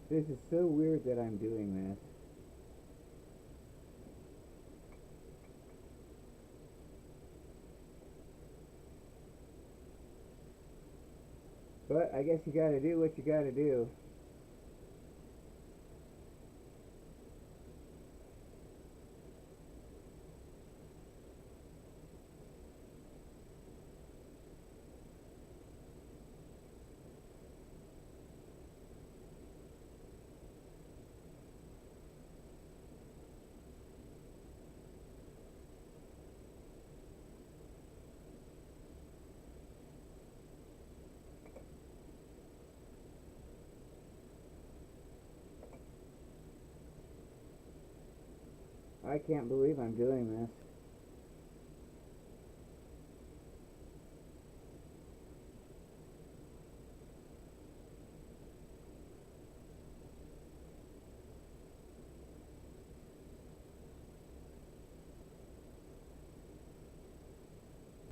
This is so weird that I'm doing this. But I guess you gotta do what you gotta do. I can't believe I'm doing this.